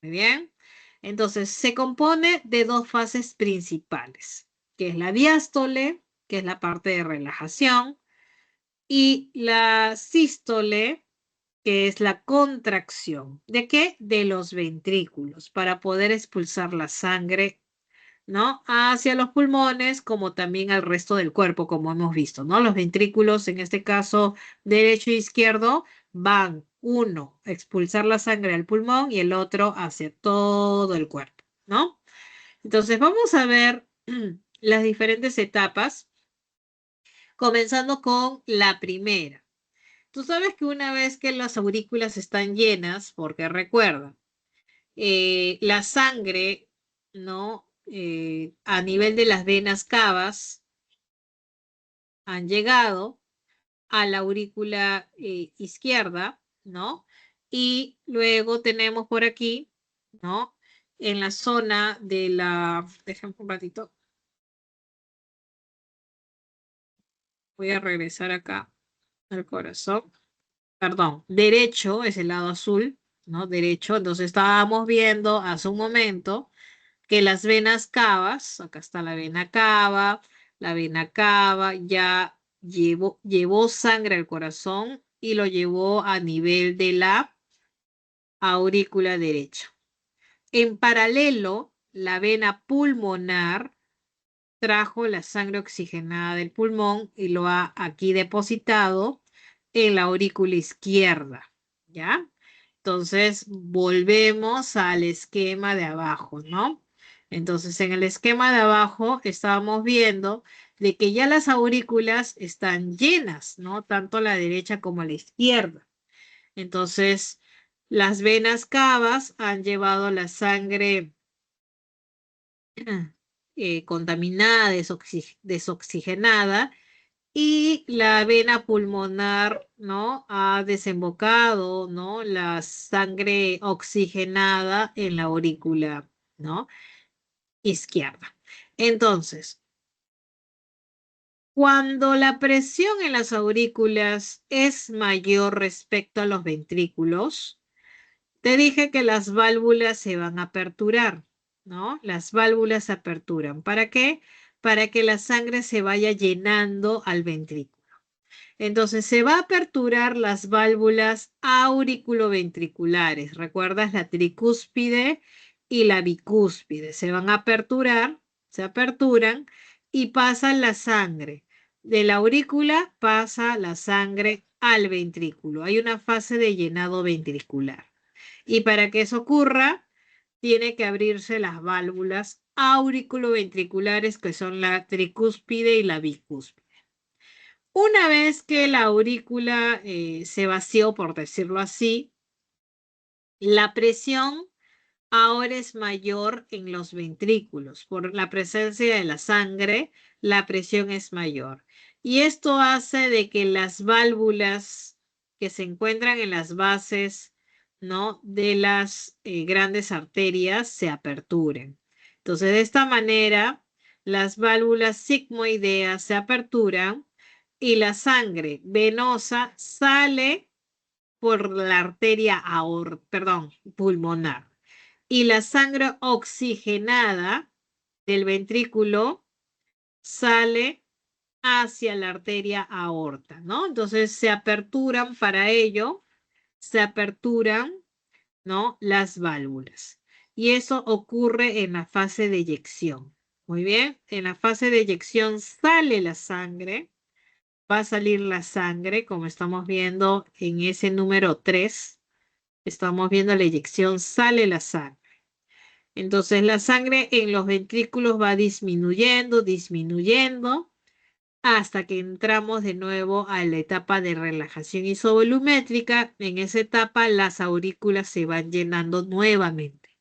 Muy bien. Entonces, se compone de dos fases principales, que es la diástole, que es la parte de relajación, y la sístole, que es la contracción. ¿De qué? De los ventrículos, para poder expulsar la sangre, ¿no? Hacia los pulmones, como también al resto del cuerpo, como hemos visto, ¿no? Los ventrículos, en este caso derecho e izquierdo, van uno a expulsar la sangre al pulmón y el otro hacia todo el cuerpo, ¿no? Entonces vamos a ver las diferentes etapas, comenzando con la primera. Tú sabes que una vez que las aurículas están llenas, porque recuerda, la sangre, ¿no? A nivel de las venas cavas han llegado a la aurícula izquierda, ¿no? Y luego tenemos por aquí, ¿no? En la zona de la, déjame un ratito, voy a regresar acá al corazón. Perdón, derecho es el lado azul, ¿no? Derecho, entonces estábamos viendo hace un momento que las venas cavas, acá está la vena cava ya llevó sangre al corazón y lo llevó a nivel de la aurícula derecha. En paralelo, la vena pulmonar trajo la sangre oxigenada del pulmón y lo ha aquí depositado en la aurícula izquierda, ¿ya? Entonces, volvemos al esquema de abajo, ¿no? Entonces, en el esquema de abajo estábamos viendo de que ya las aurículas están llenas, ¿no? Tanto la derecha como la izquierda. Entonces, las venas cavas han llevado la sangre contaminada, desoxigenada, y la vena pulmonar, ¿no? Ha desembocado, ¿no? La sangre oxigenada en la aurícula, ¿no? Izquierda. Entonces, cuando la presión en las aurículas es mayor respecto a los ventrículos, te dije que las válvulas se van a aperturar, ¿no? Las válvulas se aperturan. ¿Para qué? Para que la sangre se vaya llenando al ventrículo. Entonces se va a aperturar las válvulas auriculoventriculares. ¿Recuerdas? La tricúspide y la bicúspide. Se van a aperturar, se aperturan y pasa la sangre. De la aurícula pasa la sangre al ventrículo. Hay una fase de llenado ventricular. Y para que eso ocurra, tiene que abrirse las válvulas auriculoventriculares, que son la tricúspide y la bicúspide. Una vez que la aurícula se vació, por decirlo así, la presión ahora es mayor en los ventrículos. Por la presencia de la sangre, la presión es mayor. Y esto hace de que las válvulas que se encuentran en las bases, ¿no? de las grandes arterias se aperturen. Entonces, de esta manera, las válvulas sigmoideas se aperturan y la sangre venosa sale por la arteria pulmonar. Y la sangre oxigenada del ventrículo sale hacia la arteria aorta, ¿no? Entonces se aperturan para ello, se aperturan, ¿no? Las válvulas. Y eso ocurre en la fase de eyección. Muy bien, en la fase de eyección sale la sangre, va a salir la sangre, como estamos viendo en ese número 3. Estamos viendo la eyección, sale la sangre. Entonces la sangre en los ventrículos va disminuyendo, disminuyendo, hasta que entramos de nuevo a la etapa de relajación isovolumétrica. En esa etapa las aurículas se van llenando nuevamente.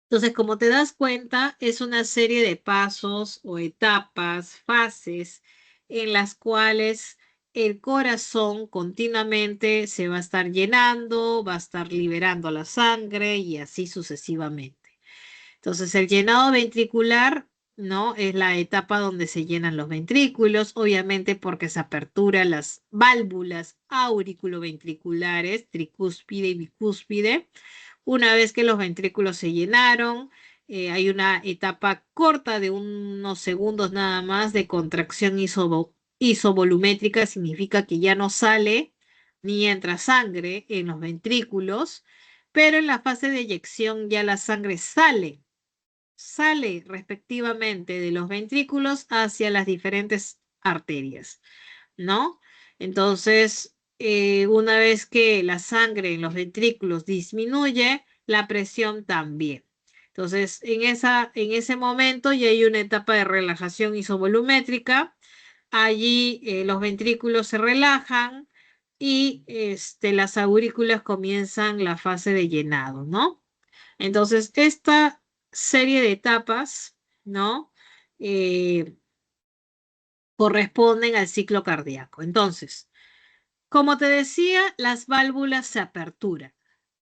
Entonces, como te das cuenta, es una serie de pasos o etapas, fases, en las cuales el corazón continuamente se va a estar llenando, va a estar liberando la sangre y así sucesivamente. Entonces, el llenado ventricular, ¿no? Es la etapa donde se llenan los ventrículos, obviamente porque se aperturan las válvulas auriculoventriculares, tricúspide y bicúspide. Una vez que los ventrículos se llenaron, hay una etapa corta de unos segundos nada más de contracción isovolumétrica, significa que ya no sale ni entra sangre en los ventrículos, pero en la fase de eyección ya la sangre sale respectivamente de los ventrículos hacia las diferentes arterias, ¿no? Entonces, una vez que la sangre en los ventrículos disminuye, la presión también. Entonces, en ese momento ya hay una etapa de relajación isovolumétrica. Allí los ventrículos se relajan y las aurículas comienzan la fase de llenado, ¿no? Entonces, esta serie de etapas, ¿no? Corresponden al ciclo cardíaco. Entonces, como te decía, las válvulas se aperturan,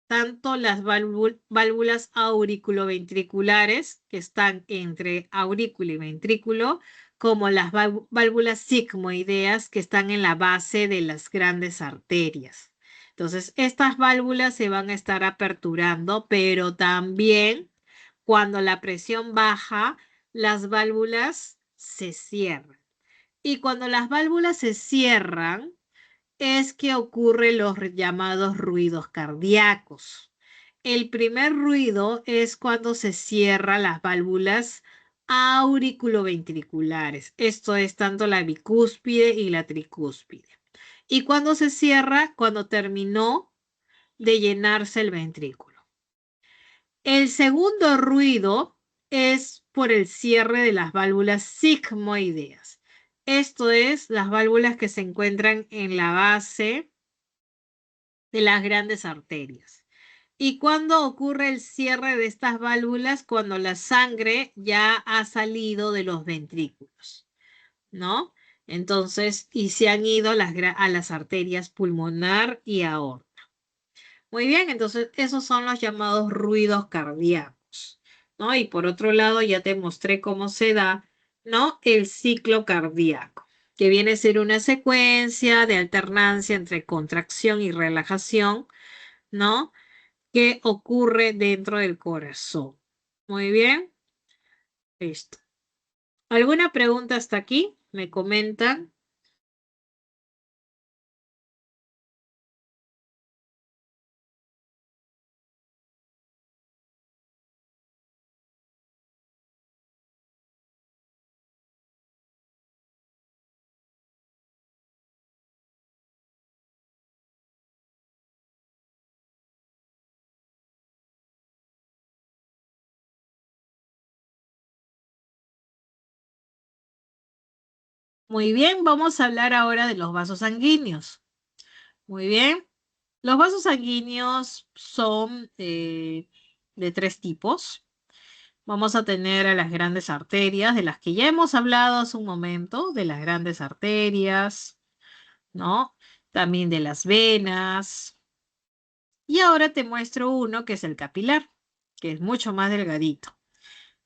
tanto las válvulas auriculoventriculares, que están entre aurícula y ventrículo, como las válvulas sigmoideas, que están en la base de las grandes arterias. Entonces, estas válvulas se van a estar aperturando, pero también cuando la presión baja, las válvulas se cierran. Y cuando las válvulas se cierran, es que ocurren los llamados ruidos cardíacos. El primer ruido es cuando se cierran las válvulas auriculoventriculares. Esto es tanto la bicúspide y la tricúspide. Y cuando se cierra, cuando terminó de llenarse el ventrículo. El segundo ruido es por el cierre de las válvulas sigmoideas. Esto es las válvulas que se encuentran en la base de las grandes arterias. ¿Y cuándo ocurre el cierre de estas válvulas? Cuando la sangre ya ha salido de los ventrículos, ¿no? Entonces, y se han ido a las arterias pulmonar y aorta. Muy bien, entonces esos son los llamados ruidos cardíacos, ¿no? Y por otro lado, ya te mostré cómo se da, ¿no? El ciclo cardíaco, que viene a ser una secuencia de alternancia entre contracción y relajación, ¿no? Que ocurre dentro del corazón. Muy bien, listo. ¿Alguna pregunta hasta aquí? ¿Me comentan? Muy bien, vamos a hablar ahora de los vasos sanguíneos. Muy bien. Los vasos sanguíneos son de tres tipos. Vamos a tener a las grandes arterias, de las que ya hemos hablado hace un momento, de las grandes arterias, ¿no? También de las venas. Y ahora te muestro uno que es el capilar, que es mucho más delgadito.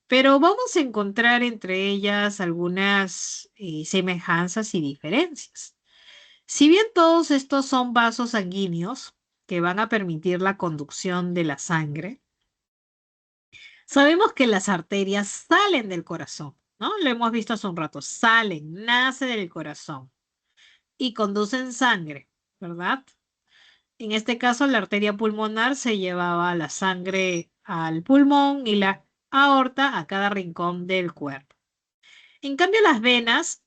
Pero vamos a encontrar entre ellas algunas semejanzas y diferencias. Si bien todos estos son vasos sanguíneos que van a permitir la conducción de la sangre, sabemos que las arterias salen del corazón, ¿no? Lo hemos visto hace un rato, salen, nace del corazón y conducen sangre, ¿verdad? En este caso, la arteria pulmonar se llevaba la sangre al pulmón y la aorta a cada rincón del cuerpo. En cambio, las venas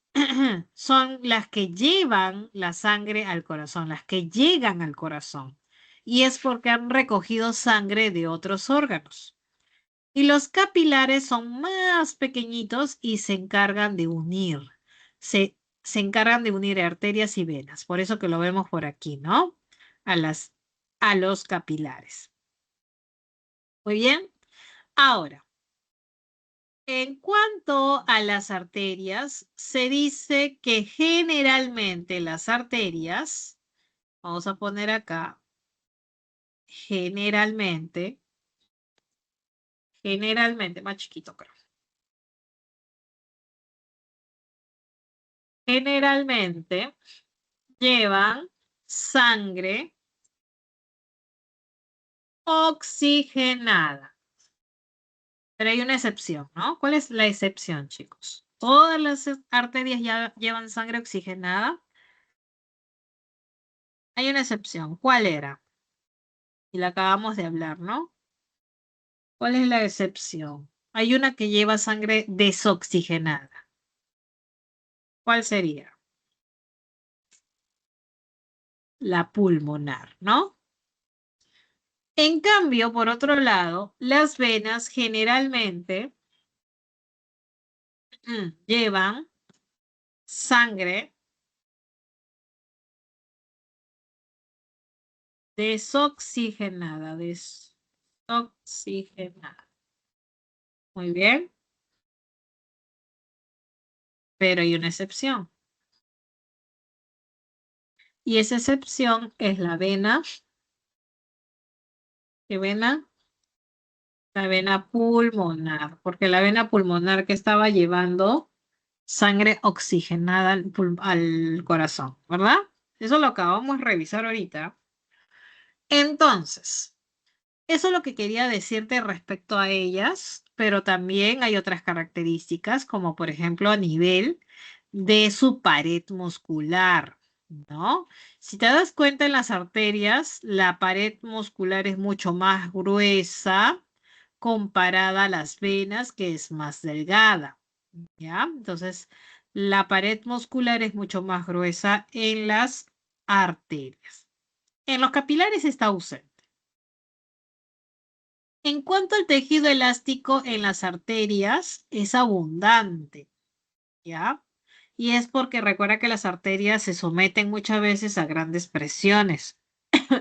son las que llevan la sangre al corazón, las que llegan al corazón. Y es porque han recogido sangre de otros órganos. Y los capilares son más pequeñitos y se encargan de unir. Se encargan de unir arterias y venas. Por eso que lo vemos por aquí, ¿no? A los capilares. Muy bien. Ahora, en cuanto a las arterias, se dice que generalmente las arterias, vamos a poner acá, generalmente, más chiquito creo. Generalmente llevan sangre oxigenada. Pero hay una excepción, ¿no? ¿Cuál es la excepción, chicos? ¿Todas las arterias ya llevan sangre oxigenada? Hay una excepción. ¿Cuál era? Y la acabamos de hablar, ¿no? ¿Cuál es la excepción? Hay una que lleva sangre desoxigenada. ¿Cuál sería? La pulmonar, ¿no? En cambio, por otro lado, las venas generalmente llevan sangre desoxigenada, desoxigenada. Muy bien, pero hay una excepción. Y esa excepción es la vena. ¿Qué vena? La vena pulmonar, porque la vena pulmonar que estaba llevando sangre oxigenada al corazón, ¿verdad? Eso lo acabamos de revisar ahorita. Entonces, eso es lo que quería decirte respecto a ellas. pero también hay otras características, como por ejemplo a nivel de su pared muscular, ¿no? Si te das cuenta en las arterias, la pared muscular es mucho más gruesa comparada a las venas, que es más delgada, ¿ya? Entonces, la pared muscular es mucho más gruesa en las arterias. En los capilares está ausente. En cuanto al tejido elástico en las arterias, es abundante, ¿ya? Y es porque recuerda que las arterias se someten muchas veces a grandes presiones.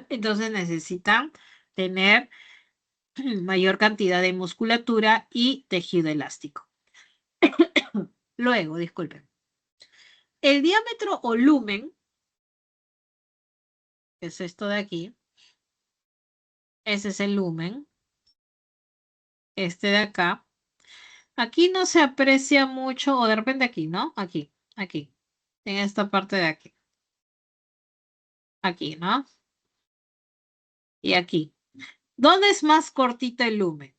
Entonces necesitan tener mayor cantidad de musculatura y tejido elástico. Luego, disculpen. El diámetro o lumen, que es esto de aquí, ese es el lumen, este de acá. Aquí no se aprecia mucho, o de repente aquí, ¿no? Aquí, en esta parte de aquí. Aquí, ¿no? Y aquí. ¿Dónde es más cortito el lumen?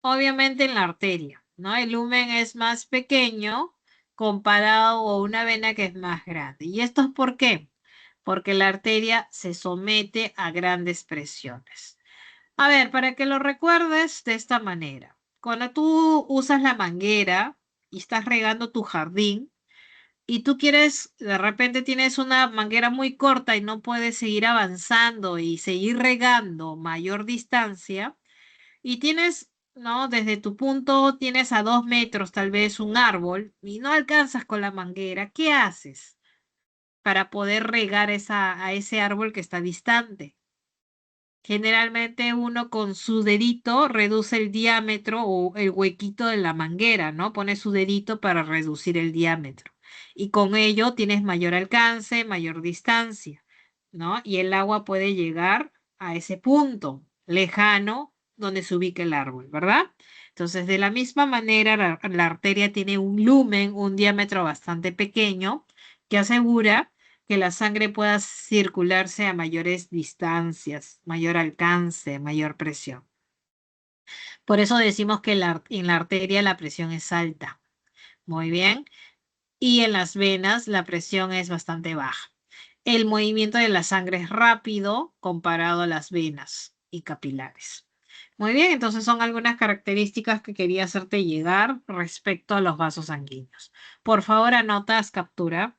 Obviamente en la arteria, ¿no? El lumen es más pequeño comparado a una vena que es más grande. ¿Y esto es por qué? Porque la arteria se somete a grandes presiones. A ver, para que lo recuerdes de esta manera. Cuando tú usas la manguera y estás regando tu jardín y tú quieres, de repente tienes una manguera muy corta y no puedes seguir avanzando y seguir regando mayor distancia y tienes, ¿no? Desde tu punto tienes a 2 metros tal vez un árbol y no alcanzas con la manguera, ¿qué haces para poder regar a ese árbol que está distante? Generalmente uno con su dedito reduce el diámetro o el huequito de la manguera, ¿no? Pone su dedito para reducir el diámetro. Y con ello tienes mayor alcance, mayor distancia, ¿no? Y el agua puede llegar a ese punto lejano donde se ubica el árbol, ¿verdad? Entonces, de la misma manera, la arteria tiene un lumen, un diámetro bastante pequeño que asegura que la sangre pueda circularse a mayores distancias, mayor alcance, mayor presión. Por eso decimos que en la arteria la presión es alta. Muy bien. Y en las venas la presión es bastante baja. El movimiento de la sangre es rápido comparado a las venas y capilares. Muy bien, entonces son algunas características que quería hacerte llegar respecto a los vasos sanguíneos. Por favor, anotas, captura.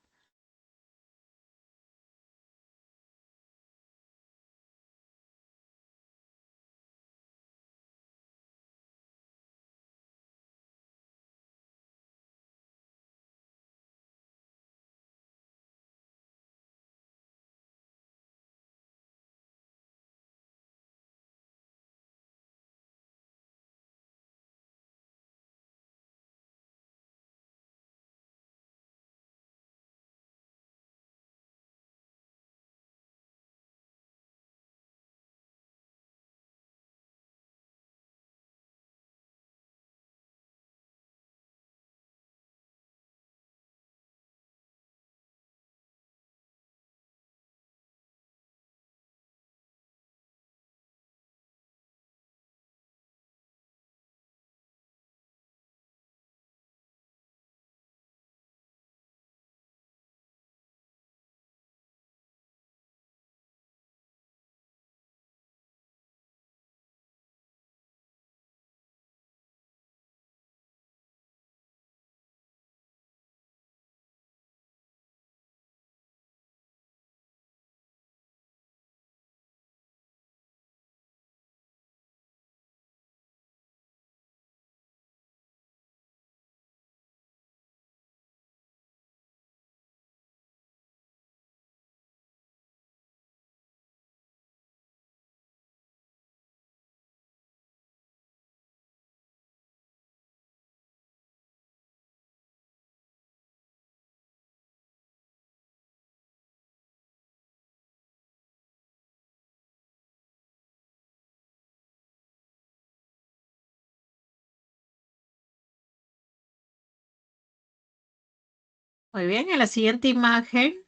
Muy bien, en la siguiente imagen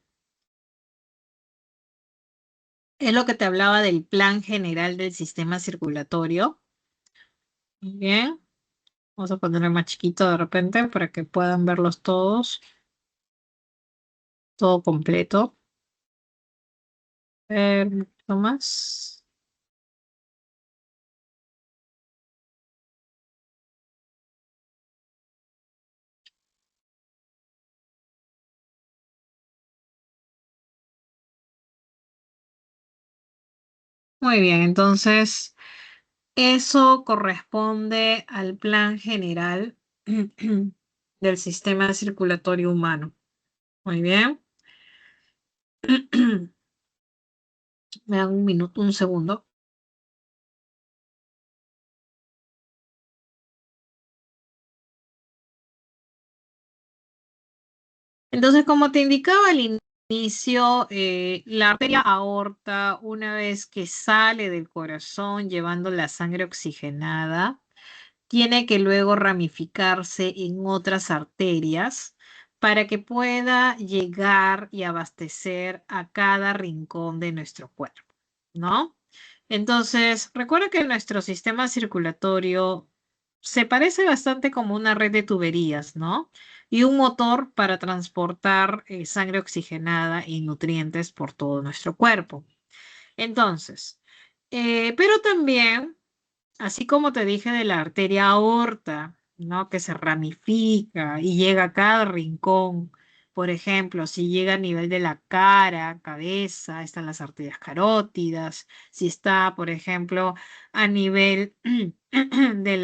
es lo que te hablaba del plan general del sistema circulatorio. Muy bien. Vamos a ponerle más chiquito de repente para que puedan verlos todos. Todo completo. Un poquito más. Muy bien, entonces eso corresponde al plan general del sistema circulatorio humano. Muy bien. Me dan un minuto, un segundo. Entonces, como te indicaba al inicio, la arteria aorta, una vez que sale del corazón llevando la sangre oxigenada, tiene que luego ramificarse en otras arterias para que pueda llegar y abastecer a cada rincón de nuestro cuerpo, ¿no? Entonces, recuerda que nuestro sistema circulatorio se parece bastante como una red de tuberías, ¿no? Y un motor para transportar sangre oxigenada y nutrientes por todo nuestro cuerpo. Entonces, pero también así como te dije de la arteria aorta, ¿no? Que se ramifica y llega a cada rincón. Por ejemplo, si llega a nivel de la cara, cabeza, están las arterias carótidas. Si está, por ejemplo, a nivel de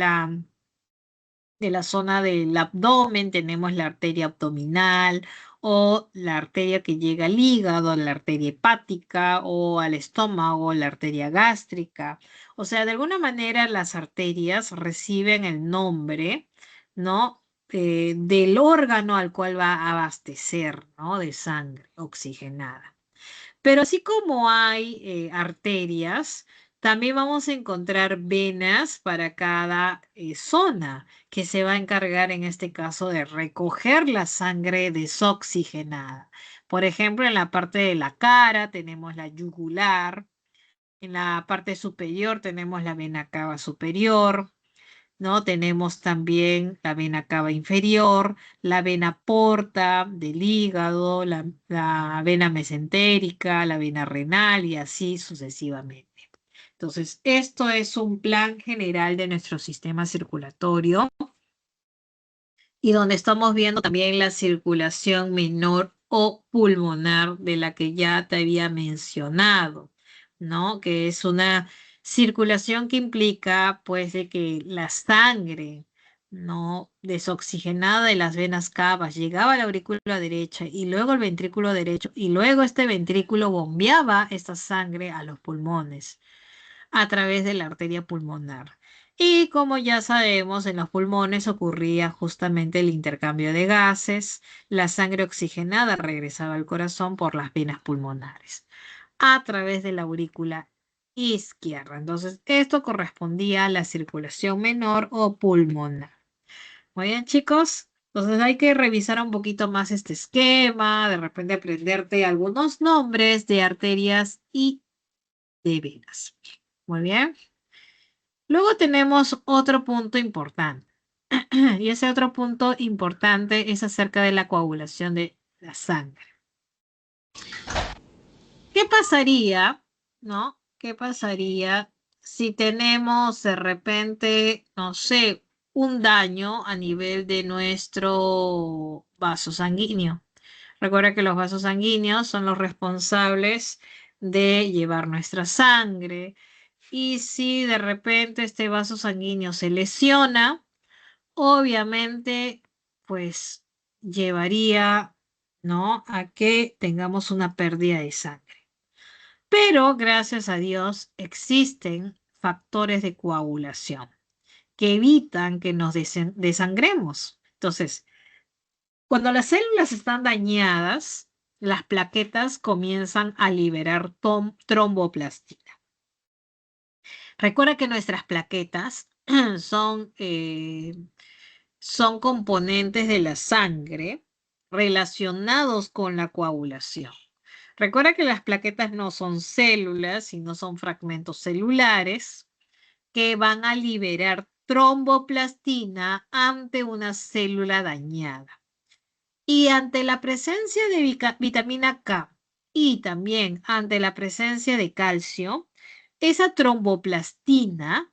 la zona del abdomen, tenemos la arteria abdominal o la arteria que llega al hígado, la arteria hepática o al estómago, la arteria gástrica. O sea, de alguna manera las arterias reciben el nombre, ¿no? Del órgano al cual va a abastecer, ¿no? De sangre oxigenada. Pero así como hay arterias, también vamos a encontrar venas para cada zona que se va a encargar en este caso de recoger la sangre desoxigenada. Por ejemplo, en la parte de la cara tenemos la yugular, en la parte superior tenemos la vena cava superior, ¿no? Tenemos también la vena cava inferior, la vena porta del hígado, la vena mesentérica, la vena renal y así sucesivamente. Entonces, esto es un plan general de nuestro sistema circulatorio y donde estamos viendo también la circulación menor o pulmonar de la que ya te había mencionado, ¿no? Que es una circulación que implica, pues, de que la sangre, ¿no? Desoxigenada de las venas cavas llegaba a la aurícula derecha y luego al ventrículo derecho y luego este ventrículo bombeaba esta sangre a los pulmones a través de la arteria pulmonar. Y como ya sabemos, en los pulmones ocurría justamente el intercambio de gases, la sangre oxigenada regresaba al corazón por las venas pulmonares a través de la aurícula izquierda. Entonces, esto correspondía a la circulación menor o pulmonar. Muy bien, chicos. Entonces hay que revisar un poquito más este esquema, de repente aprenderte algunos nombres de arterias y de venas. Muy bien. Luego tenemos otro punto importante. Y ese otro punto importante es acerca de la coagulación de la sangre. ¿Qué pasaría, no? ¿Qué pasaría si tenemos de repente, no sé, un daño a nivel de nuestro vaso sanguíneo? Recuerda que los vasos sanguíneos son los responsables de llevar nuestra sangre. Y si de repente este vaso sanguíneo se lesiona, obviamente, pues llevaría, ¿no? A que tengamos una pérdida de sangre. Pero gracias a Dios existen factores de coagulación que evitan que nos desangremos. Entonces, cuando las células están dañadas, las plaquetas comienzan a liberar tromboplastina. Recuerda que nuestras plaquetas son, son componentes de la sangre relacionados con la coagulación. Recuerda que las plaquetas no son células, sino son fragmentos celulares que van a liberar tromboplastina ante una célula dañada. Y ante la presencia de vitamina K y también ante la presencia de calcio, esa tromboplastina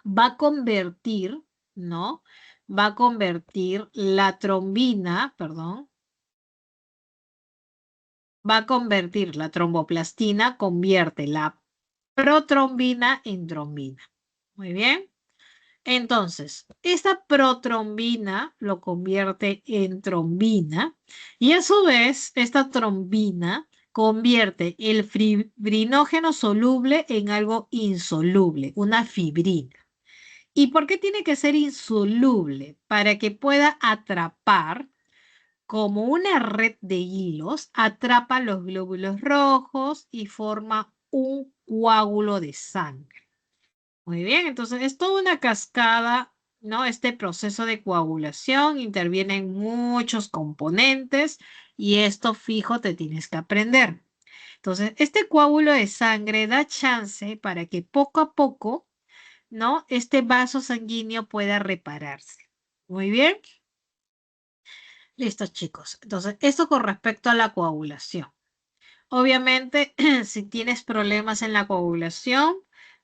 va a convertir, ¿no? Va a convertir la trombina, perdón, va a convertir la tromboplastina, convierte la protrombina en trombina. Muy bien. Entonces, esta protrombina lo convierte en trombina y a su vez, esta trombina convierte el fibrinógeno soluble en algo insoluble, una fibrina. ¿Y por qué tiene que ser insoluble? Para que pueda atrapar, como una red de hilos, atrapa los glóbulos rojos y forma un coágulo de sangre. Muy bien, entonces es toda una cascada, ¿no? Este proceso de coagulación interviene en muchos componentes y esto fijo te tienes que aprender. Entonces, este coágulo de sangre da chance para que poco a poco, ¿no? Este vaso sanguíneo pueda repararse. Muy bien. Listo, chicos. Entonces, esto con respecto a la coagulación. Obviamente, si tienes problemas en la coagulación,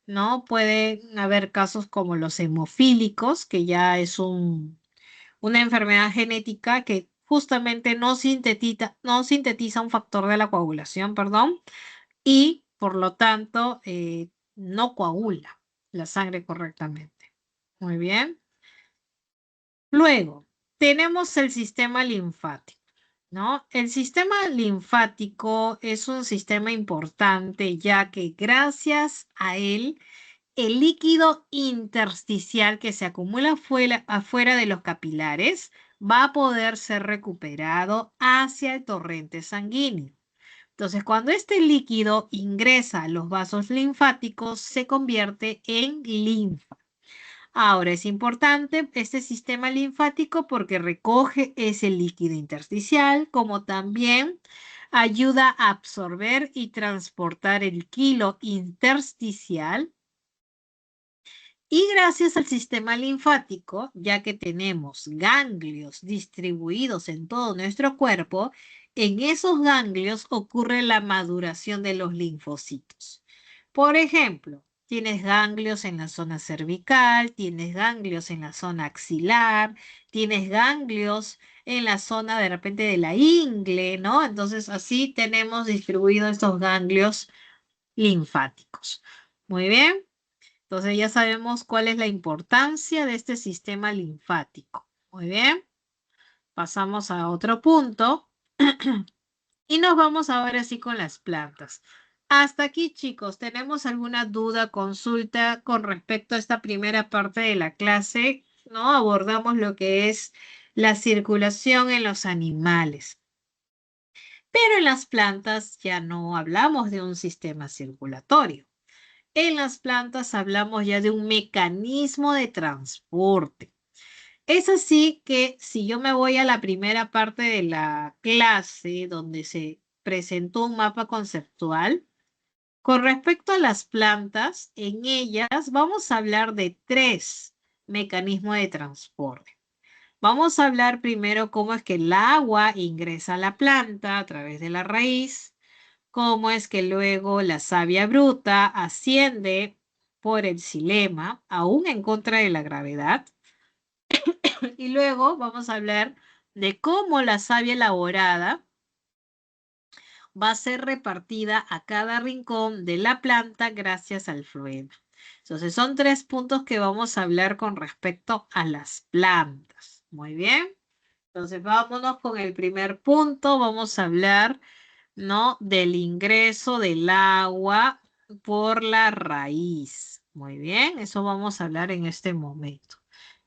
¿no? Pueden haber casos como los hemofílicos, que ya es una enfermedad genética que justamente no sintetiza un factor de la coagulación, perdón, y por lo tanto no coagula la sangre correctamente. Muy bien. Luego, tenemos el sistema linfático, ¿no? El sistema linfático es un sistema importante ya que gracias a él, el líquido intersticial que se acumula afuera de los capilares va a poder ser recuperado hacia el torrente sanguíneo. Entonces, cuando este líquido ingresa a los vasos linfáticos, se convierte en linfa. Ahora es importante este sistema linfático porque recoge ese líquido intersticial, como también ayuda a absorber y transportar el kilo intersticial. Y gracias al sistema linfático, ya que tenemos ganglios distribuidos en todo nuestro cuerpo, en esos ganglios ocurre la maduración de los linfocitos. Por ejemplo, tienes ganglios en la zona cervical, tienes ganglios en la zona axilar, tienes ganglios en la zona de repente de la ingle, ¿no? Entonces así tenemos distribuidos estos ganglios linfáticos. Muy bien. Entonces ya sabemos cuál es la importancia de este sistema linfático. Muy bien. Pasamos a otro punto. Y nos vamos ahora sí con las plantas. Hasta aquí, chicos, ¿tenemos alguna duda, consulta con respecto a esta primera parte de la clase? ¿No? Abordamos lo que es la circulación en los animales. Pero en las plantas ya no hablamos de un sistema circulatorio. En las plantas hablamos ya de un mecanismo de transporte. Es así que si yo me voy a la primera parte de la clase donde se presentó un mapa conceptual, con respecto a las plantas, en ellas vamos a hablar de tres mecanismos de transporte. Vamos a hablar primero cómo es que el agua ingresa a la planta a través de la raíz, cómo es que luego la savia bruta asciende por el xilema, aún en contra de la gravedad. Y luego vamos a hablar de cómo la savia elaborada va a ser repartida a cada rincón de la planta gracias al fluema. Entonces son tres puntos que vamos a hablar con respecto a las plantas. Muy bien. Entonces vámonos con el primer punto. Vamos a hablar, ¿no? Del ingreso del agua por la raíz. Muy bien, eso vamos a hablar en este momento.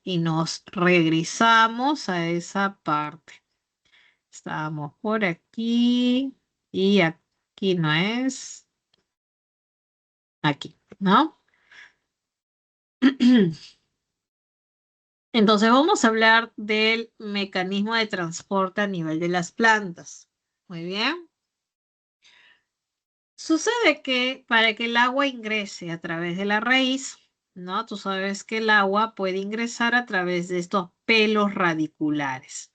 Y nos regresamos a esa parte. Estamos por aquí y aquí no es. Aquí, ¿no? Entonces vamos a hablar del mecanismo de transporte a nivel de las plantas. Muy bien. Sucede que para que el agua ingrese a través de la raíz, ¿no? Tú sabes que el agua puede ingresar a través de estos pelos radiculares.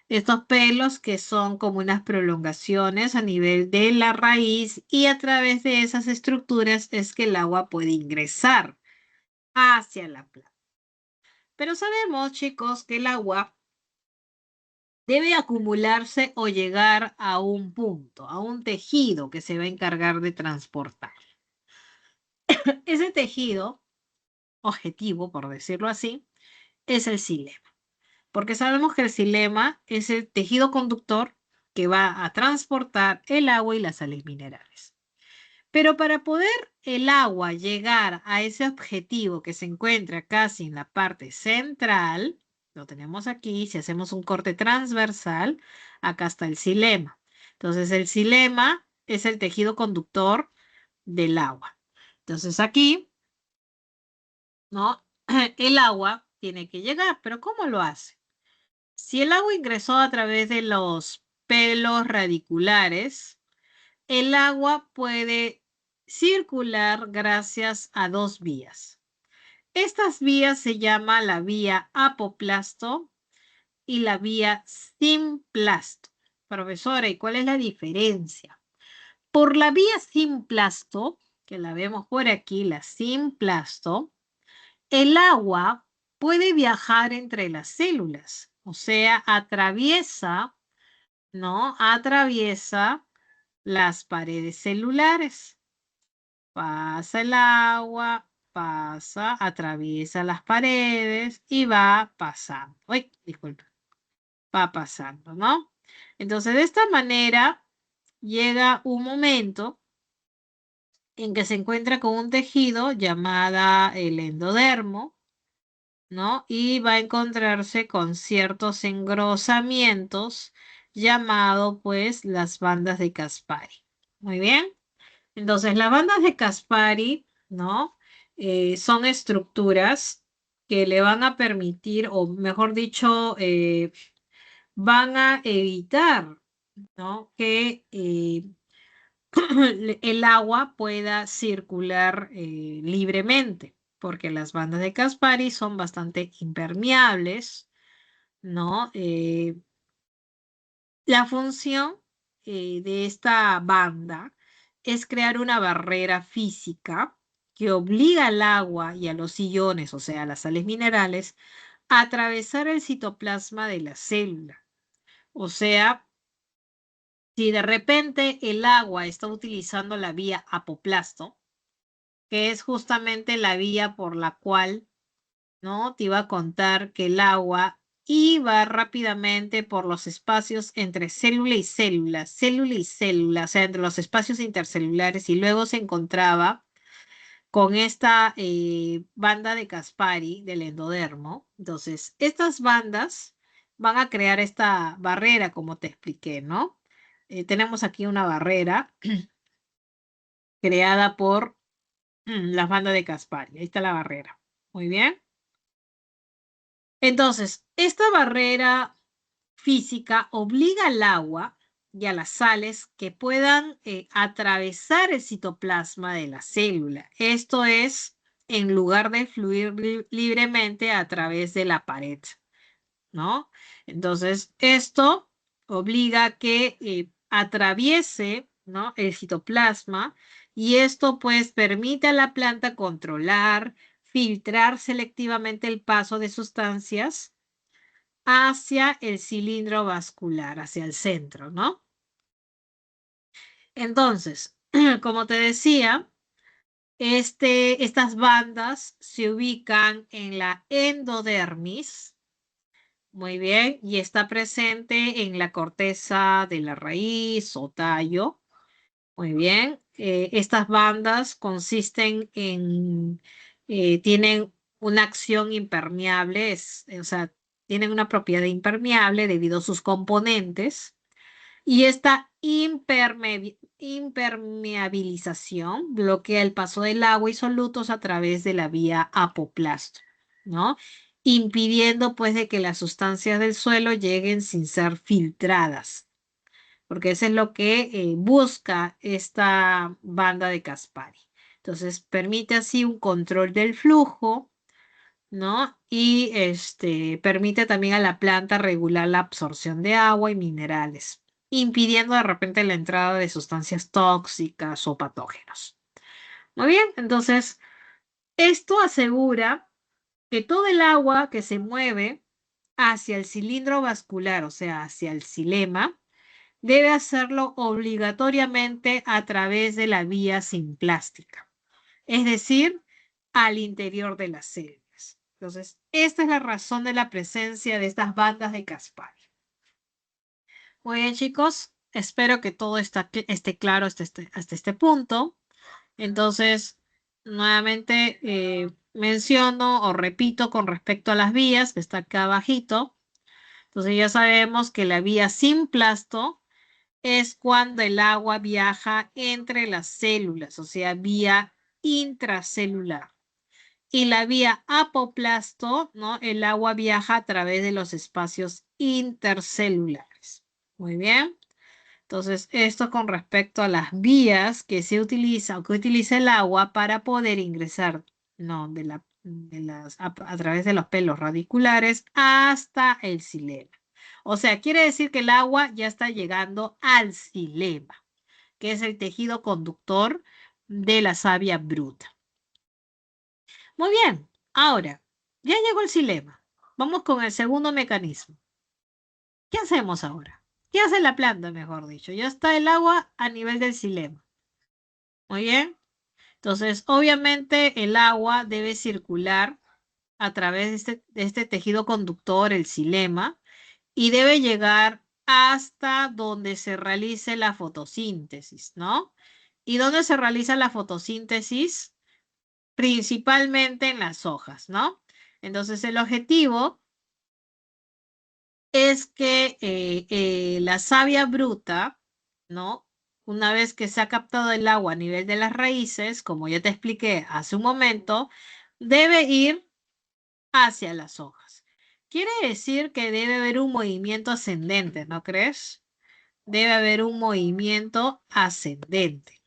Estos pelos que son como unas prolongaciones a nivel de la raíz y a través de esas estructuras es que el agua puede ingresar hacia la planta. Pero sabemos, chicos, que el agua debe acumularse o llegar a un punto, a un tejido que se va a encargar de transportar. Ese tejido objetivo, por decirlo así, es el xilema, porque sabemos que el xilema es el tejido conductor que va a transportar el agua y las sales minerales. Pero para poder el agua llegar a ese objetivo que se encuentra casi en la parte central, lo tenemos aquí, si hacemos un corte transversal, acá está el xilema. Entonces el xilema es el tejido conductor del agua. Entonces aquí, ¿no? El agua tiene que llegar, pero ¿cómo lo hace? Si el agua ingresó a través de los pelos radiculares, el agua puede circular gracias a dos vías. Estas vías se llama la vía apoplasto y la vía simplasto. Profesora, ¿y cuál es la diferencia? Por la vía simplasto, que la vemos por aquí, la simplasto, el agua puede viajar entre las células, o sea, atraviesa, ¿no? Atraviesa las paredes celulares. Pasa el agua, pasa, atraviesa las paredes y va pasando. Uy, disculpa, va pasando, ¿no? Entonces, de esta manera llega un momento en que se encuentra con un tejido llamada el endodermo, ¿no? Y va a encontrarse con ciertos engrosamientos llamado pues las bandas de Caspari. Muy bien. Entonces, las bandas de Caspari, ¿no? Son estructuras que le van a permitir, o mejor dicho, van a evitar, ¿no? Que el agua pueda circular libremente, porque las bandas de Caspari son bastante impermeables, ¿no? La función de esta banda es crear una barrera física que obliga al agua y a los iones, o sea, a las sales minerales, a atravesar el citoplasma de la célula. O sea, si de repente el agua está utilizando la vía apoplasto, que es justamente la vía por la cual, ¿no? Te iba a contar que el agua iba rápidamente por los espacios entre célula y célula, o sea, entre los espacios intercelulares y luego se encontraba con esta banda de Caspari del endodermo. Entonces, estas bandas van a crear esta barrera, como te expliqué, ¿no? Tenemos aquí una barrera creada por las bandas de Caspari. Ahí está la barrera. Muy bien. Entonces, esta barrera física obliga al agua y a las sales que puedan atravesar el citoplasma de la célula. Esto es, en lugar de fluir libremente a través de la pared, ¿no? Entonces, esto obliga a que atraviese, ¿no? El citoplasma y esto pues permite a la planta controlar, filtrar selectivamente el paso de sustancias hacia el cilindro vascular, hacia el centro, ¿no? Entonces, como te decía, estas bandas se ubican en la endodermis, muy bien, y está presente en la corteza de la raíz o tallo, muy bien. Estas bandas consisten tienen una acción impermeable, o sea, tienen una propiedad impermeable debido a sus componentes. Y esta impermeabilización bloquea el paso del agua y solutos a través de la vía apoplasto, ¿no? Impidiendo pues de que las sustancias del suelo lleguen sin ser filtradas, porque eso es lo que busca esta banda de Caspari. Entonces, permite así un control del flujo, ¿no? Y permite también a la planta regular la absorción de agua y minerales, impidiendo de repente la entrada de sustancias tóxicas o patógenos. Muy bien, entonces, esto asegura que todo el agua que se mueve hacia el cilindro vascular, o sea, hacia el xilema, debe hacerlo obligatoriamente a través de la vía simplástica, es decir, al interior de las células. Entonces, esta es la razón de la presencia de estas bandas de Caspar. Muy bien, chicos, espero que todo esté claro hasta este punto. Entonces, nuevamente menciono o repito con respecto a las vías, que está acá abajito. Entonces ya sabemos que la vía simplasto es cuando el agua viaja entre las células, o sea, vía intracelular. Y la vía apoplasto, ¿no? El agua viaja a través de los espacios intercelulares. Muy bien. Entonces, esto con respecto a las vías que se utiliza o que utiliza el agua para poder ingresar, no, a través de los pelos radiculares hasta el xilema. O sea, quiere decir que el agua ya está llegando al xilema, que es el tejido conductor de la savia bruta. Muy bien, ahora, ya llegó el xilema. Vamos con el segundo mecanismo. ¿Qué hacemos ahora? ¿Qué hace la planta, mejor dicho? Ya está el agua a nivel del xilema. Muy bien. Entonces, obviamente el agua debe circular a través de este tejido conductor, el xilema, y debe llegar hasta donde se realice la fotosíntesis, ¿no? ¿Y dónde se realiza la fotosíntesis? Principalmente en las hojas, ¿no? Entonces, el objetivo es que la savia bruta, ¿no? Una vez que se ha captado el agua a nivel de las raíces, como ya te expliqué hace un momento, debe ir hacia las hojas. Quiere decir que debe haber un movimiento ascendente, ¿no crees? Debe haber un movimiento ascendente.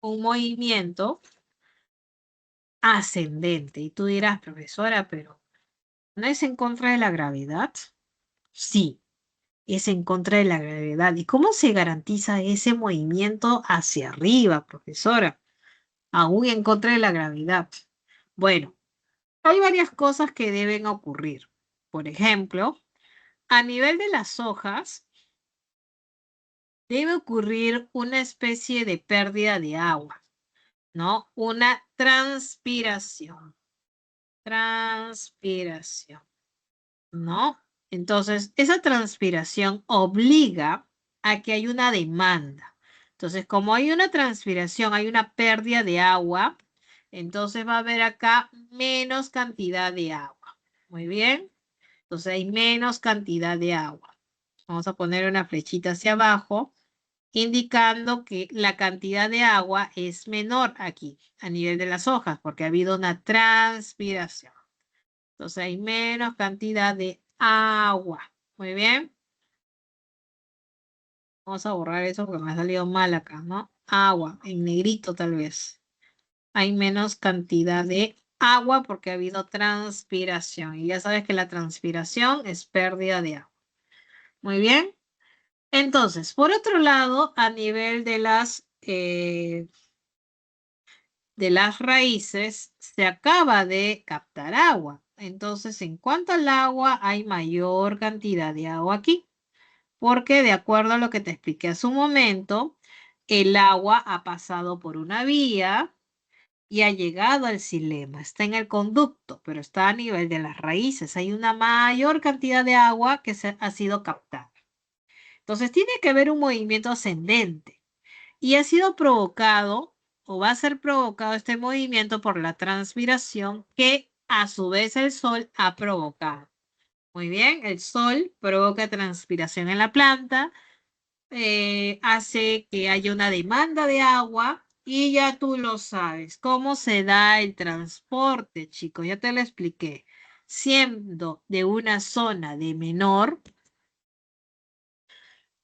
Un movimiento ascendente. Y tú dirás, profesora, pero ¿no es en contra de la gravedad? Sí, es en contra de la gravedad. ¿Y cómo se garantiza ese movimiento hacia arriba, profesora? Aún en contra de la gravedad. Bueno, hay varias cosas que deben ocurrir. Por ejemplo, a nivel de las hojas, debe ocurrir una especie de pérdida de agua, ¿no? Una transpiración. Transpiración, ¿no? Entonces, esa transpiración obliga a que hay una demanda. Entonces, como hay una transpiración, hay una pérdida de agua, entonces va a haber acá menos cantidad de agua. Muy bien. Entonces, hay menos cantidad de agua. Vamos a poner una flechita hacia abajo, indicando que la cantidad de agua es menor aquí, a nivel de las hojas, porque ha habido una transpiración. Entonces hay menos cantidad de agua. Muy bien. Vamos a borrar eso porque me ha salido mal acá, ¿no? Agua, en negrito tal vez. Hay menos cantidad de agua porque ha habido transpiración. Y ya sabes que la transpiración es pérdida de agua. Muy bien. Entonces, por otro lado, a nivel de las raíces, se acaba de captar agua. Entonces, en cuanto al agua, hay mayor cantidad de agua aquí, porque de acuerdo a lo que te expliqué hace un momento, el agua ha pasado por una vía y ha llegado al xilema. Está en el conducto, pero está a nivel de las raíces. Hay una mayor cantidad de agua que ha sido captada. Entonces, tiene que haber un movimiento ascendente y ha sido provocado o va a ser provocado este movimiento por la transpiración que a su vez el sol ha provocado. Muy bien, el sol provoca transpiración en la planta, hace que haya una demanda de agua y ya tú lo sabes. ¿Cómo se da el transporte, chicos? Ya te lo expliqué. Siendo de una zona de menor,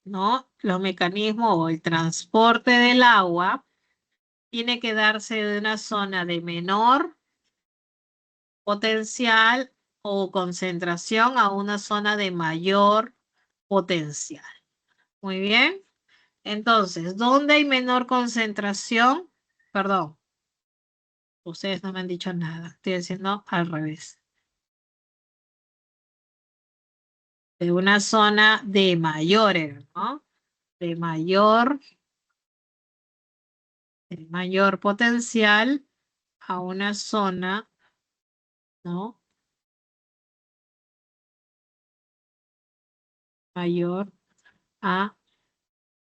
¿no? Los mecanismos o el transporte del agua tiene que darse de una zona de menor potencial o concentración a una zona de mayor potencial. Muy bien. Entonces, ¿dónde hay menor concentración? Perdón, ustedes no me han dicho nada. Estoy diciendo al revés. De una zona de mayor, ¿no? De mayor potencial a una zona, ¿no? Mayor a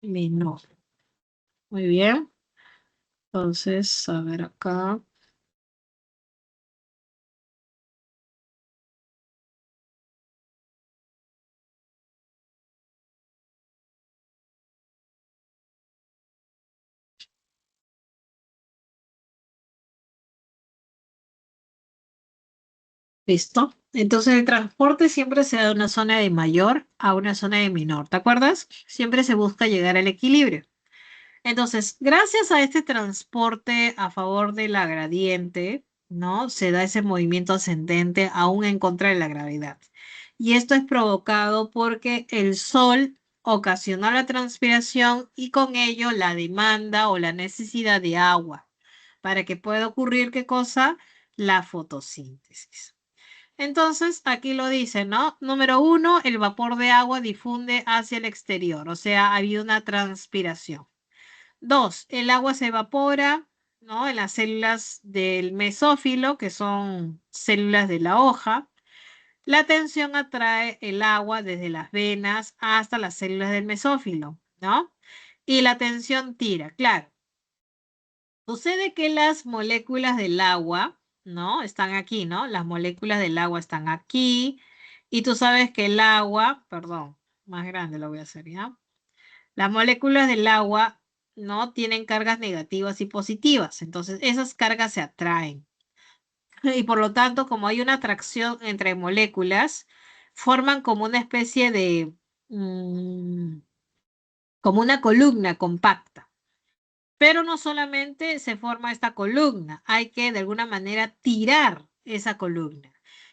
menor. Muy bien. Entonces, a ver acá. ¿Listo? Entonces el transporte siempre se da de una zona de mayor a una zona de menor. ¿Te acuerdas? Siempre se busca llegar al equilibrio. Entonces, gracias a este transporte a favor de la gradiente, ¿no? Se da ese movimiento ascendente aún en contra de la gravedad. Y esto es provocado porque el Sol ocasionó la transpiración y con ello la demanda o la necesidad de agua para que pueda ocurrir, ¿qué cosa? La fotosíntesis. Entonces, aquí lo dice, ¿no? Número 1, el vapor de agua difunde hacia el exterior, o sea, ha habido una transpiración. 2, el agua se evapora, ¿no? En las células del mesófilo, que son células de la hoja. La tensión atrae el agua desde las venas hasta las células del mesófilo, ¿no? Y la tensión tira, claro. Sucede que las moléculas del agua, ¿no? Están aquí, ¿no? Las moléculas del agua están aquí. Y tú sabes que el agua, perdón, más grande lo voy a hacer, ¿ya? Las moléculas del agua no tienen cargas negativas y positivas, entonces esas cargas se atraen. Y por lo tanto, como hay una atracción entre moléculas, forman como una especie de, mm, como una columna compacta. Pero no solamente se forma esta columna, hay que de alguna manera tirar esa columna.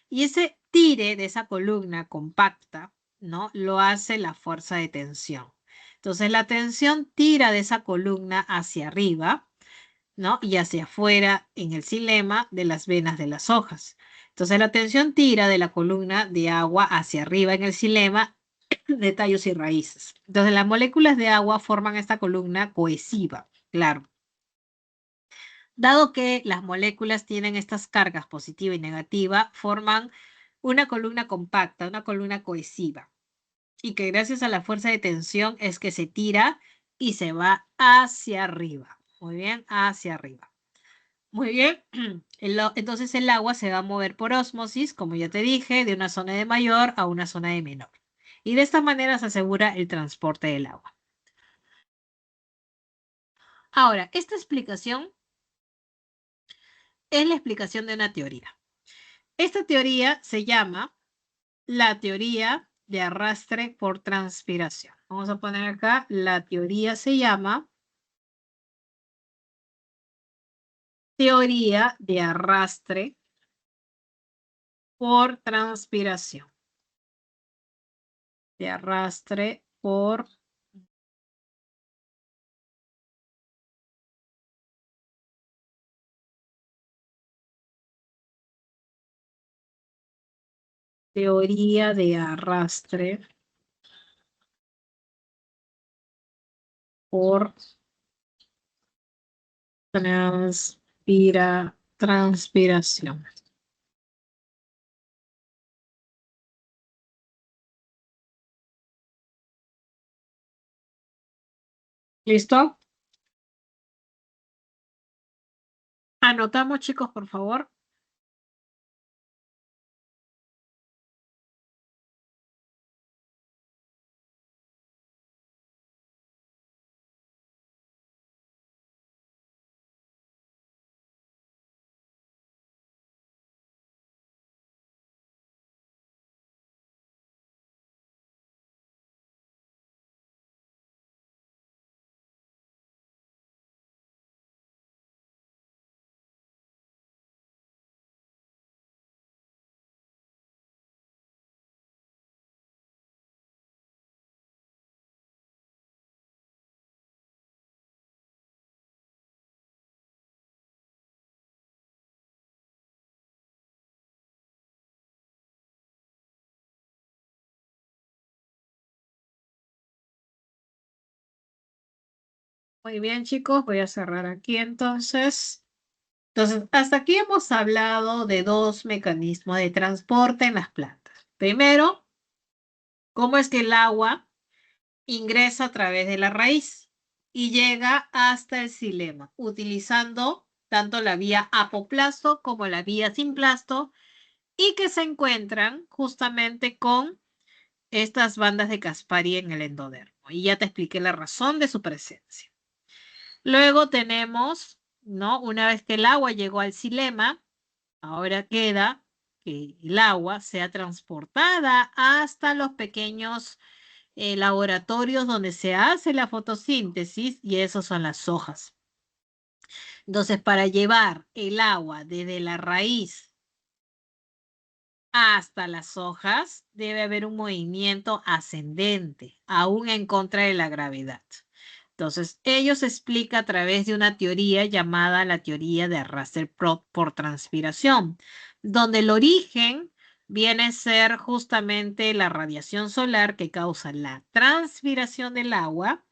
Y ese tire de esa columna compacta, ¿no? Lo hace la fuerza de tensión. Entonces la tensión tira de esa columna hacia arriba, ¿no? Y hacia afuera en el xilema de las venas de las hojas. Entonces la tensión tira de la columna de agua hacia arriba en el xilema de tallos y raíces. Entonces las moléculas de agua forman esta columna cohesiva, claro. Dado que las moléculas tienen estas cargas positiva y negativa, forman una columna compacta, una columna cohesiva, y que gracias a la fuerza de tensión es que se tira y se va hacia arriba. Muy bien, hacia arriba. Muy bien, entonces el agua se va a mover por ósmosis, como ya te dije, de una zona de mayor a una zona de menor. Y de esta manera se asegura el transporte del agua. Ahora, esta explicación es la explicación de una teoría. Esta teoría se llama la teoría de arrastre por transpiración. Vamos a poner acá, la teoría se llama teoría de arrastre por transpiración. De arrastre por teoría de arrastre por transpiración. ¿Listo? Anotamos, chicos, por favor. Muy bien, chicos, voy a cerrar aquí entonces. Entonces, hasta aquí hemos hablado de dos mecanismos de transporte en las plantas. Primero, cómo es que el agua ingresa a través de la raíz y llega hasta el xilema, utilizando tanto la vía apoplasto como la vía simplasto y que se encuentran justamente con estas bandas de Caspari en el endodermo. Y ya te expliqué la razón de su presencia. Luego tenemos, ¿no? Una vez que el agua llegó al xilema, ahora queda que el agua sea transportada hasta los pequeños laboratorios donde se hace la fotosíntesis y esos son las hojas. Entonces, para llevar el agua desde la raíz hasta las hojas, debe haber un movimiento ascendente, aún en contra de la gravedad. Entonces, ello se explica a través de una teoría llamada la teoría de Rutherford por transpiración, donde el origen viene a ser justamente la radiación solar que causa la transpiración del agua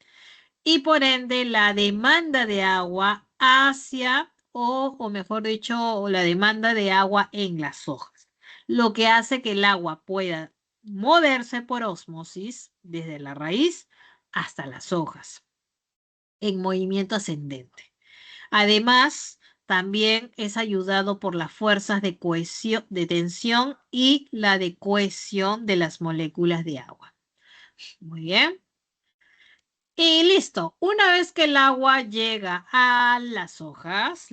y por ende la demanda de agua hacia, o mejor dicho, la demanda de agua en las hojas, lo que hace que el agua pueda moverse por ósmosis desde la raíz hasta las hojas en movimiento ascendente. Además, también es ayudado por las fuerzas de cohesión, de tensión y la de cohesión de las moléculas de agua. Muy bien. Y listo, una vez que el agua llega a las hojas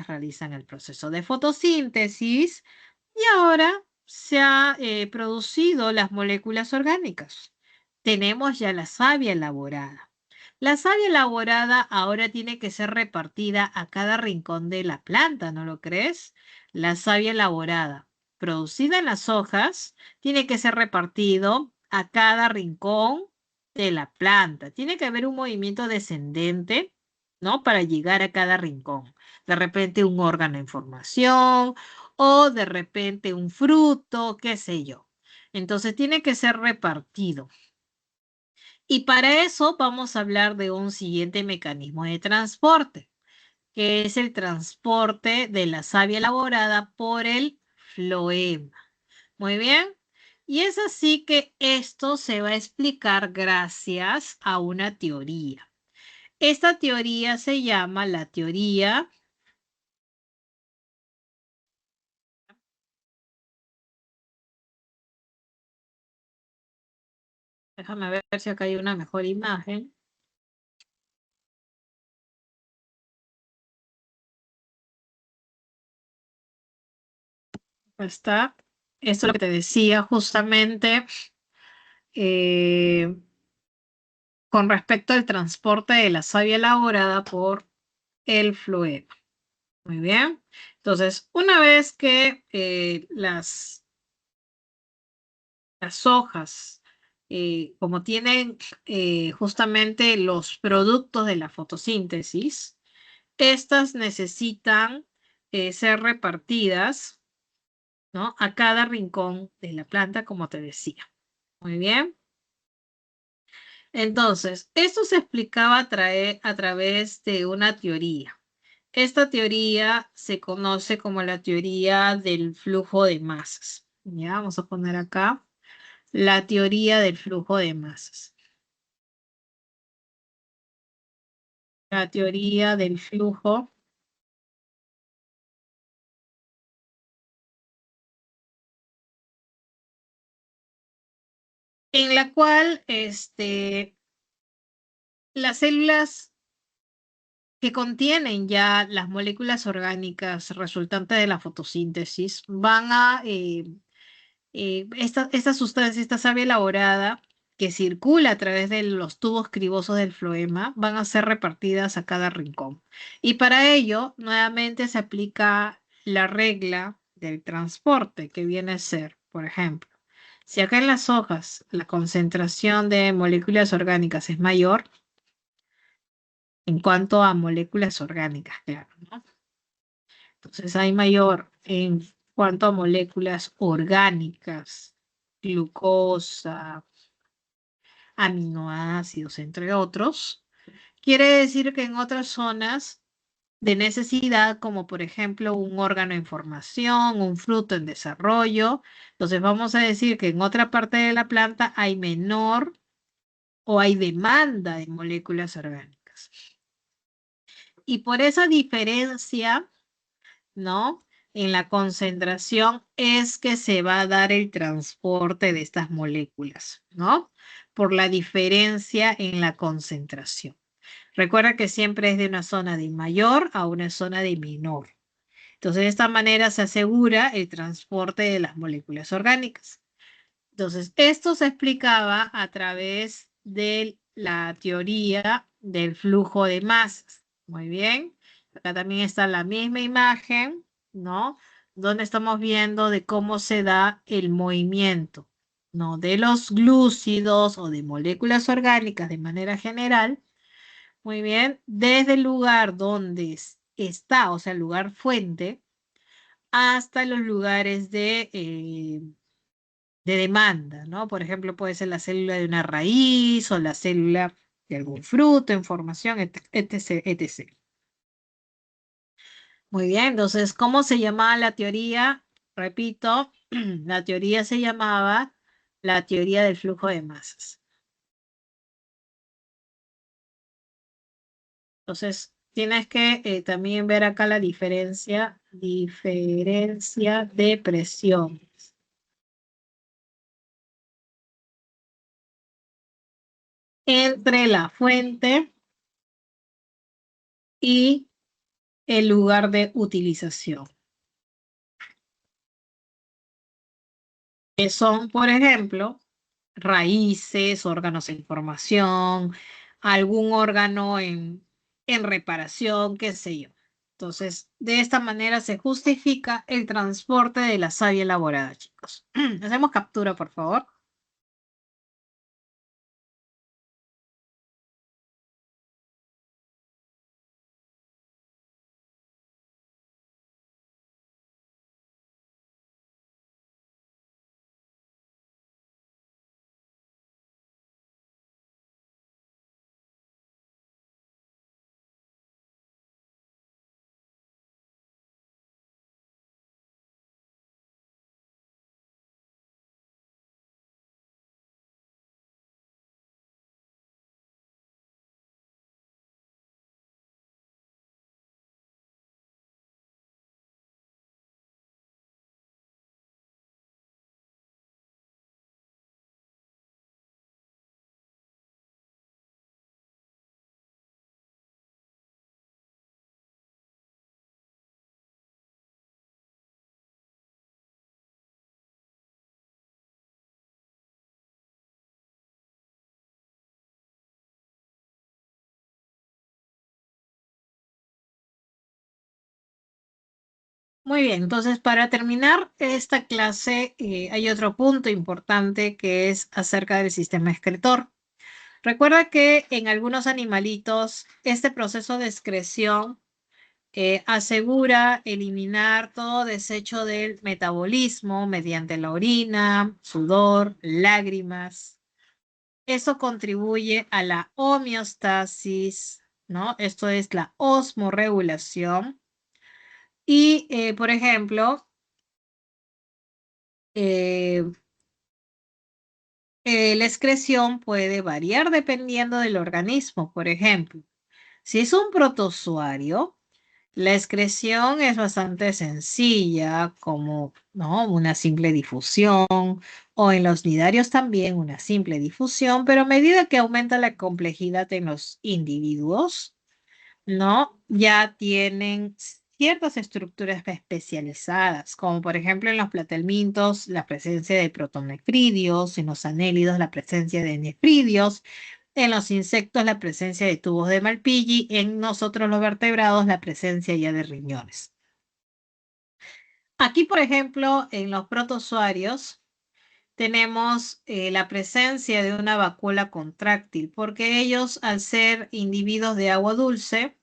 realizan el proceso de fotosíntesis y ahora se han producido las moléculas orgánicas. Tenemos ya la savia elaborada. La savia elaborada ahora tiene que ser repartida a cada rincón de la planta, ¿no lo crees? La savia elaborada, producida en las hojas, tiene que ser repartido a cada rincón de la planta. Tiene que haber un movimiento descendente, ¿no? Para llegar a cada rincón. De repente un órgano en formación o de repente un fruto, qué sé yo. Entonces tiene que ser repartido. Y para eso vamos a hablar de un siguiente mecanismo de transporte, que es el transporte de la savia elaborada por el floema. Muy bien. Y es así que esto se va a explicar gracias a una teoría. Esta teoría se llama la teoría. Déjame ver si acá hay una mejor imagen. Está. Esto es lo que te decía justamente eh, con respecto al transporte de la savia elaborada por el floema. Muy bien. Entonces, una vez que las hojas, como tienen justamente los productos de la fotosíntesis, estas necesitan ser repartidas, ¿no? A cada rincón de la planta, como te decía. Muy bien. Entonces, esto se explicaba a través de una teoría. Esta teoría se conoce como la teoría del flujo de masas. Ya, vamos a poner acá la teoría del flujo de masas. La teoría del flujo en la cual las células que contienen ya las moléculas orgánicas resultantes de la fotosíntesis van a, esta sustancia, esta savia elaborada que circula a través de los tubos cribosos del floema, van a ser repartidas a cada rincón. Y para ello, nuevamente se aplica la regla del transporte, que viene a ser, por ejemplo, si acá en las hojas la concentración de moléculas orgánicas es mayor, en cuanto a moléculas orgánicas, claro, ¿no? Entonces hay mayor en cuanto a moléculas orgánicas, glucosa, aminoácidos, entre otros, quiere decir que en otras zonas de necesidad, como por ejemplo un órgano en formación, un fruto en desarrollo, entonces vamos a decir que en otra parte de la planta hay menor o hay demanda de moléculas orgánicas. Y por esa diferencia, ¿no? En la concentración es que se va a dar el transporte de estas moléculas, ¿no? Por la diferencia en la concentración. Recuerda que siempre es de una zona de mayor a una zona de menor. Entonces, de esta manera se asegura el transporte de las moléculas orgánicas. Entonces, esto se explicaba a través de la teoría del flujo de masas. Muy bien. Acá también está la misma imagen, ¿no? Donde estamos viendo de cómo se da el movimiento, ¿no? De los glúcidos o de moléculas orgánicas de manera general. Muy bien. Desde el lugar donde está, o sea, el lugar fuente, hasta los lugares de demanda, ¿no? Por ejemplo, puede ser la célula de una raíz o la célula de algún fruto en formación, etc., etc. Muy bien, entonces, ¿cómo se llamaba la teoría? Repito, la teoría se llamaba la teoría del flujo de masas. Entonces, tienes que también ver acá la diferencia de presión entre la fuente y el lugar de utilización. Que son, por ejemplo, raíces, órganos en formación, algún órgano en reparación, qué sé yo. Entonces, de esta manera se justifica el transporte de la savia elaborada, chicos. Hacemos captura, por favor. Muy bien, entonces para terminar esta clase hay otro punto importante que es acerca del sistema excretor. Recuerda que en algunos animalitos este proceso de excreción asegura eliminar todo desecho del metabolismo mediante la orina, sudor, lágrimas. Eso contribuye a la homeostasis, ¿no? Esto es la osmorregulación. Y, por ejemplo, eh, la excreción puede variar dependiendo del organismo. Por ejemplo, si es un protozoario, la excreción es bastante sencilla, como ¿no? una simple difusión, o en los nidarios también una simple difusión, pero a medida que aumenta la complejidad en los individuos, ¿no? Ya tienen ciertas estructuras especializadas, como por ejemplo en los platelmintos la presencia de protonefridios, en los anélidos la presencia de nefridios, en los insectos la presencia de tubos de Malpighi, en nosotros los vertebrados la presencia ya de riñones. Aquí, por ejemplo, en los protozoarios tenemos la presencia de una vacuola contráctil, porque ellos, al ser individuos de agua dulce,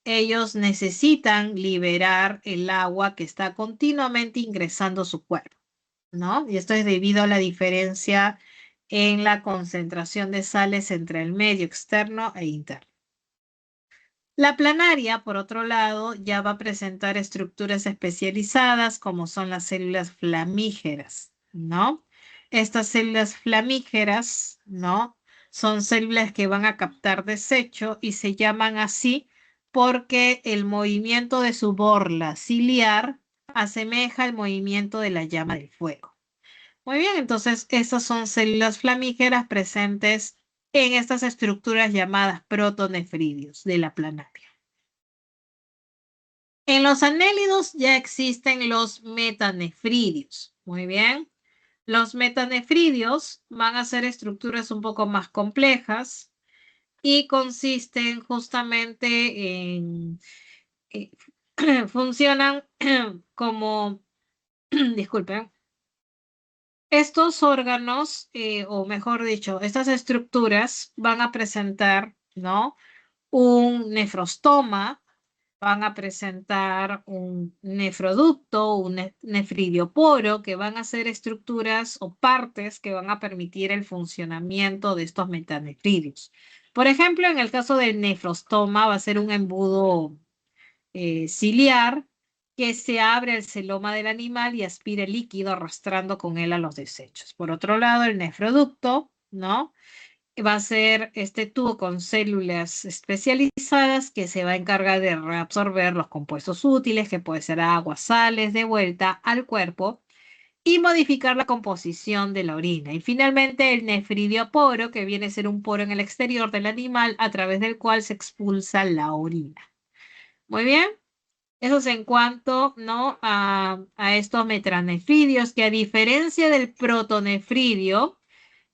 ellos necesitan liberar el agua que está continuamente ingresando a su cuerpo, ¿no? Y esto es debido a la diferencia en la concentración de sales entre el medio externo e interno. La planaria, por otro lado, ya va a presentar estructuras especializadas como son las células flamígeras, ¿no? Estas células flamígeras, ¿no? Son células que van a captar desecho y se llaman así porque el movimiento de su borla ciliar asemeja el movimiento de la llama del fuego. Muy bien, entonces estas son células flamígeras presentes en estas estructuras llamadas protonefridios de la planaria. En los anélidos ya existen los metanefridios. Muy bien. Los metanefridios van a ser estructuras un poco más complejas y consisten justamente en, eh, funcionan como, disculpen, estos órganos, o mejor dicho, estas estructuras van a presentar, ¿no? Un nefrostoma, van a presentar un nefroducto, un nefridioporo, que van a ser estructuras o partes que van a permitir el funcionamiento de estos metanefridios. Por ejemplo, en el caso del nefrostoma va a ser un embudo ciliar que se abre el celoma del animal y aspira el líquido arrastrando con él a los desechos. Por otro lado, el nefroducto, ¿no? Va a ser este tubo con células especializadas que se va a encargar de reabsorber los compuestos útiles, que puede ser agua, sales, de vuelta al cuerpo y modificar la composición de la orina. Y finalmente el nefridioporo, que viene a ser un poro en el exterior del animal a través del cual se expulsa la orina. Muy bien. Eso es en cuanto, ¿no? a estos metranefridios que a diferencia del protonefridio,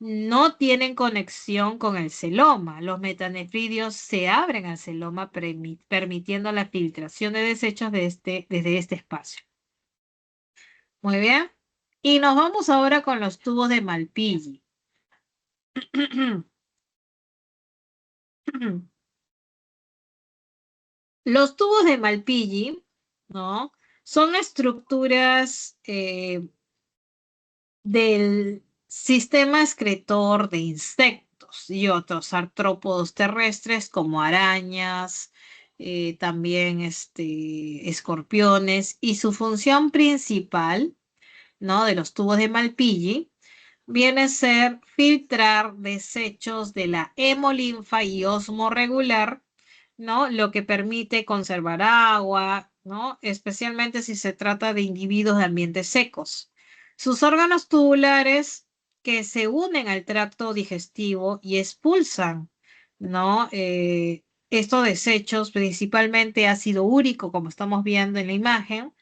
no tienen conexión con el celoma. Los metanefridios se abren al celoma permitiendo la filtración de desechos desde este espacio. Muy bien. Y nos vamos ahora con los tubos de Malpighi. Los tubos de Malpighi, ¿no? Son estructuras del sistema excretor de insectos y otros artrópodos terrestres como arañas, también escorpiones, y su función principal, ¿no? De los tubos de Malpighi viene a ser filtrar desechos de la hemolinfa y osmorregular, ¿no? Lo que permite conservar agua, ¿no? Especialmente si se trata de individuos de ambientes secos. Sus órganos tubulares que se unen al tracto digestivo y expulsan, ¿no? Estos desechos, principalmente ácido úrico, como estamos viendo en la imagen,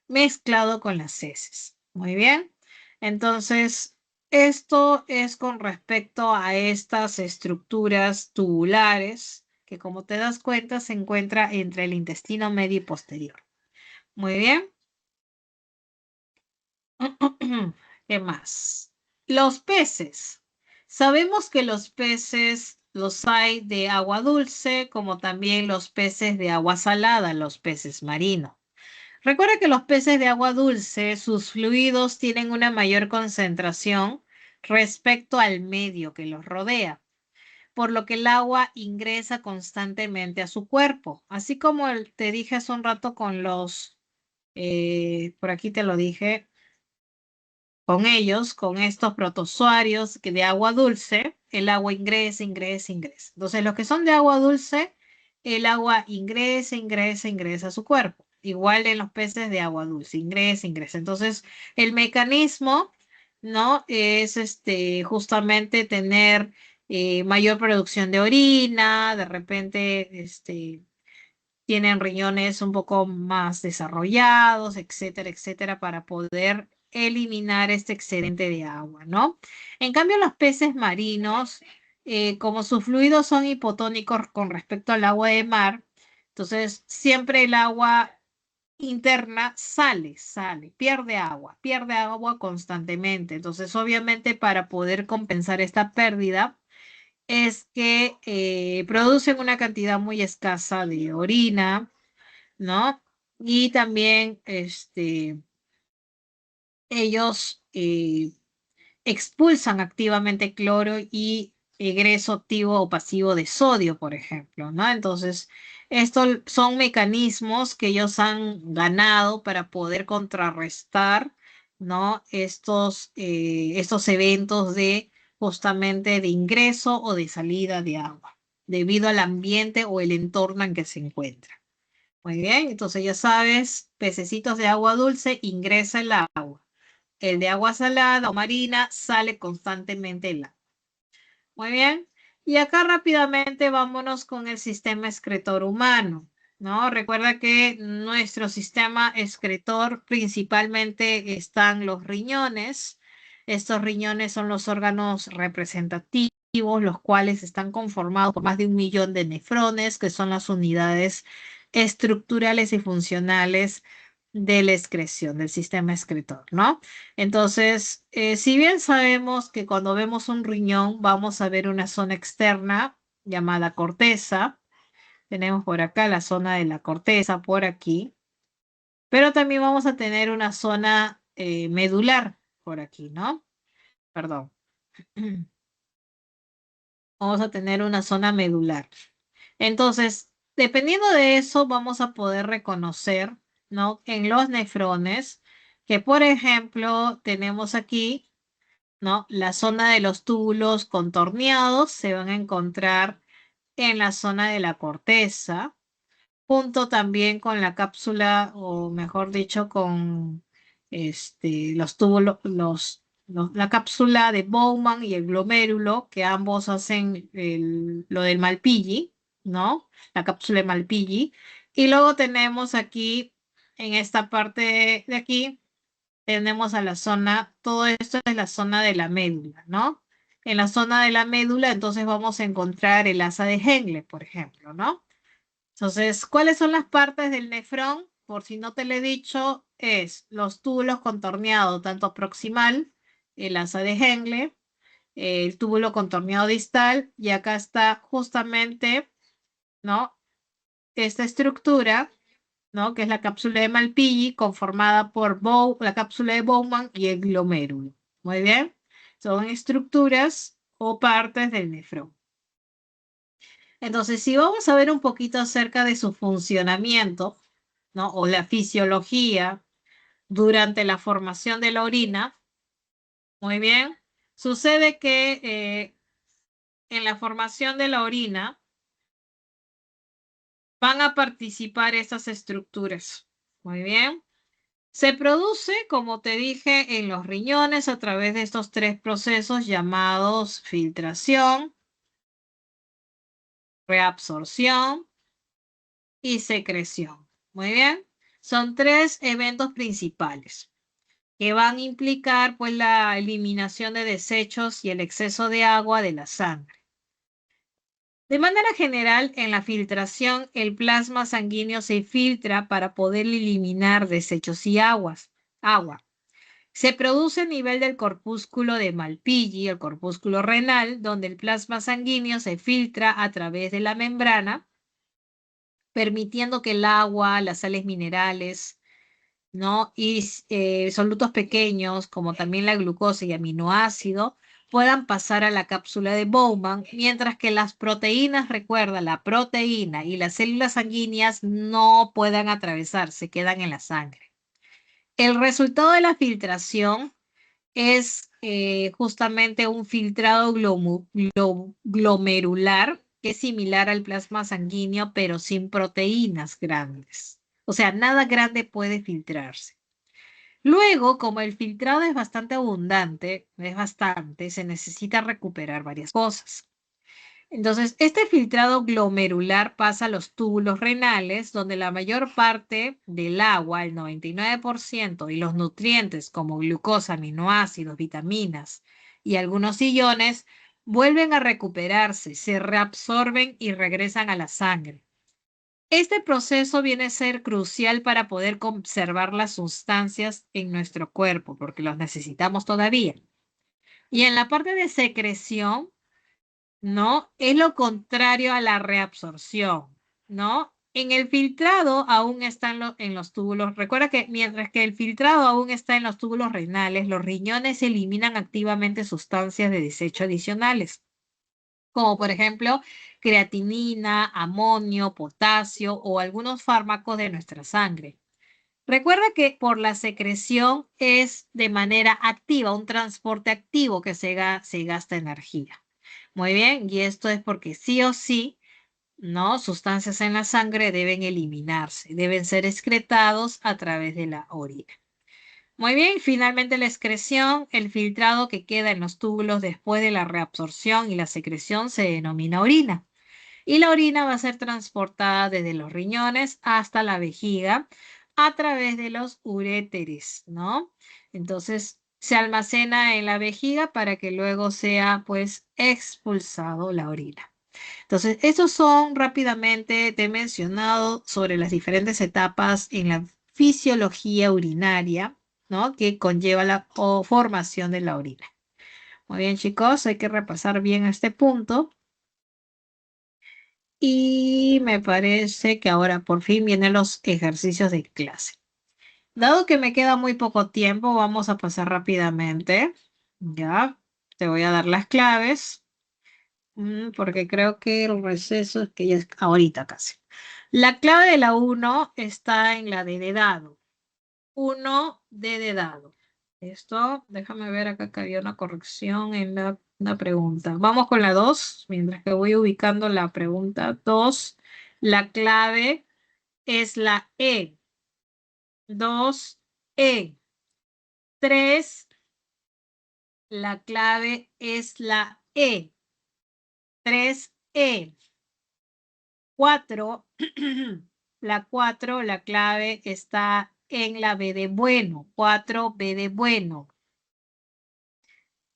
mezclado con las heces. Muy bien. Entonces, esto es con respecto a estas estructuras tubulares que, como te das cuenta, se encuentra entre el intestino medio y posterior. Muy bien. ¿Qué más? Los peces. Sabemos que los peces los hay de agua dulce, como también los peces de agua salada, los peces marinos. Recuerda que los peces de agua dulce, sus fluidos tienen una mayor concentración respecto al medio que los rodea, por lo que el agua ingresa constantemente a su cuerpo. Así como te dije hace un rato con por aquí te lo dije, con ellos, con estos protozoarios que de agua dulce, el agua ingresa, ingresa, ingresa. Entonces, los que son de agua dulce, el agua ingresa, ingresa, ingresa a su cuerpo. Igual en los peces de agua dulce, ingresa, ingresa. Entonces, el mecanismo, ¿no? Es justamente tener mayor producción de orina, de repente, tienen riñones un poco más desarrollados, etcétera, etcétera, para poder eliminar este excedente de agua, ¿no? En cambio, los peces marinos, como sus fluidos son hipotónicos con respecto al agua de mar, entonces siempre el agua interna pierde agua constantemente. Entonces, obviamente, para poder compensar esta pérdida, es que producen una cantidad muy escasa de orina, ¿no? Y también ellos expulsan activamente cloro y egreso activo o pasivo de sodio, por ejemplo, ¿no? Entonces, Estos son mecanismos que ellos han ganado para poder contrarrestar, ¿no? Estos eventos de justamente de ingreso o de salida de agua, debido al ambiente o el entorno en que se encuentra. Muy bien, entonces ya sabes, pececitos de agua dulce ingresa el agua. El de agua salada o marina sale constantemente el agua. Muy bien. Y acá rápidamente vámonos con el sistema excretor humano, ¿no? Recuerda que nuestro sistema excretor principalmente están los riñones. Estos riñones son los órganos representativos, los cuales están conformados por más de 1 millón de nefrones, que son las unidades estructurales y funcionales de la excreción, del sistema excretor, ¿no? Entonces, si bien sabemos que cuando vemos un riñón vamos a ver una zona externa llamada corteza, tenemos por acá la zona de la corteza, por aquí, pero también vamos a tener una zona medular por aquí, ¿no? Perdón. Vamos a tener una zona medular. Entonces, dependiendo de eso, vamos a poder reconocer, ¿no? En los nefrones, que por ejemplo tenemos aquí, ¿no? La zona de los túbulos contorneados se van a encontrar en la zona de la corteza, junto también con la cápsula, o mejor dicho, con los túbulos, la cápsula de Bowman y el glomérulo, que ambos hacen lo del Malpighi, ¿no? La cápsula de Malpighi. Y luego tenemos aquí, en esta parte de aquí, tenemos a la zona, todo esto es la zona de la médula, ¿no? En la zona de la médula, entonces vamos a encontrar el asa de Henle, por ejemplo, ¿no? Entonces, ¿cuáles son las partes del nefrón? Por si no te lo he dicho, es los túbulos contorneados, tanto proximal, el asa de Henle, el túbulo contorneado distal, y acá está justamente, ¿no? Esta estructura, ¿no? Que es la cápsula de Malpighi, conformada por la cápsula de Bowman y el glomérulo. Muy bien. Son estructuras o partes del nefrón. Entonces, si vamos a ver un poquito acerca de su funcionamiento, ¿no? O la fisiología durante la formación de la orina, muy bien. Sucede que en la formación de la orina van a participar esas estructuras. Muy bien. Se produce, como te dije, en los riñones a través de estos 3 procesos llamados filtración, reabsorción y secreción. Muy bien. Son 3 eventos principales que van a implicar pues la eliminación de desechos y el exceso de agua de la sangre. De manera general, en la filtración, el plasma sanguíneo se filtra para poder eliminar desechos y agua. Se produce a nivel del corpúsculo de Malpighi, el corpúsculo renal, donde el plasma sanguíneo se filtra a través de la membrana, permitiendo que el agua, las sales minerales, ¿no? Y solutos pequeños, como también la glucosa y aminoácido, puedan pasar a la cápsula de Bowman, mientras que las proteínas, recuerda, la proteína y las células sanguíneas no puedan atravesar, se quedan en la sangre. El resultado de la filtración es justamente un filtrado glomerular, que es similar al plasma sanguíneo, pero sin proteínas grandes. O sea, nada grande puede filtrarse. Luego, como el filtrado es bastante abundante, se necesita recuperar varias cosas. Entonces, este filtrado glomerular pasa a los túbulos renales, donde la mayor parte del agua, el 99%, y los nutrientes como glucosa, aminoácidos, vitaminas y algunos iones, vuelven a recuperarse, se reabsorben y regresan a la sangre. Este proceso viene a ser crucial para poder conservar las sustancias en nuestro cuerpo, porque los necesitamos todavía. Y en la parte de secreción, ¿no? Es lo contrario a la reabsorción, ¿no? En el filtrado aún están en los túbulos. Recuerda que mientras que el filtrado aún está en los túbulos renales, los riñones eliminan activamente sustancias de desecho adicionales. como por ejemplo creatinina, amonio, potasio o algunos fármacos de nuestra sangre. Recuerda que por la secreción es de manera activa, un transporte activo que se gasta energía. Muy bien, y esto es porque sí o sí, ¿no? Sustancias en la sangre deben eliminarse, deben ser excretados a través de la orina. Muy bien, finalmente la excreción, el filtrado que queda en los túbulos después de la reabsorción y la secreción se denomina orina. Y la orina va a ser transportada desde los riñones hasta la vejiga a través de los uréteres, ¿no? Entonces se almacena en la vejiga para que luego sea pues expulsado la orina. Entonces, estos son rápidamente, te he mencionado sobre las diferentes etapas en la fisiología urinaria, ¿no? Que conlleva la formación de la orina. Muy bien, chicos, hay que repasar bien este punto. Y me parece que ahora por fin vienen los ejercicios de clase. Dado que me queda muy poco tiempo, vamos a pasar rápidamente. Ya, te voy a dar las claves, porque creo que el receso es que ya es ahorita casi. La clave de la 1 está en la de dado. 1 de dado. Esto, déjame ver acá que había una corrección en la pregunta. Vamos con la 2, mientras que voy ubicando la pregunta 2. La clave es la E. 2E. 3. La clave es la E. 3E. 4. La 4, la clave está en la B de bueno. 4B de bueno.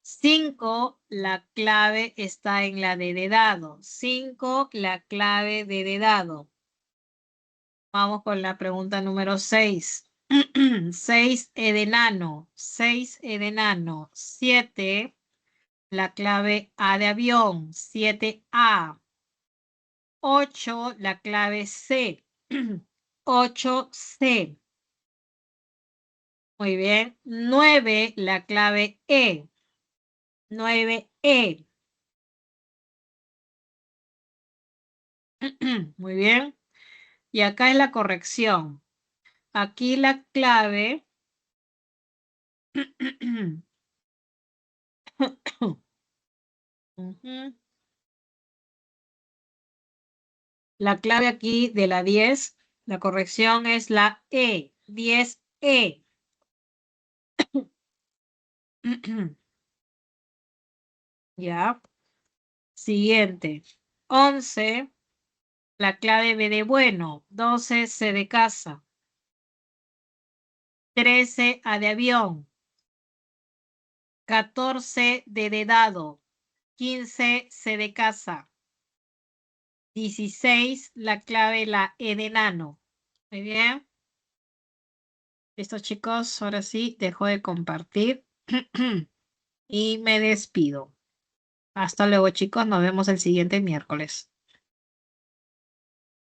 5, la clave está en la de dado. 5, la clave de dado. Vamos con la pregunta número 6. 6E de enano. 6E de enano. 7, la clave A de avión. 7A. 8, la clave C. 8C. Muy bien. 9, la clave E. 9E. Muy bien. Y acá es la corrección. Aquí la clave la clave aquí de la 10, la corrección es la E, 10E. Ya. Siguiente. 11, la clave B de bueno, 12 C de casa, 13 A de avión, 14 D de dado, 15 C de casa, 16 la clave la E de enano. Muy bien. Listo, chicos, ahora sí, dejo de compartir y me despido. Hasta luego, chicos, nos vemos el siguiente miércoles.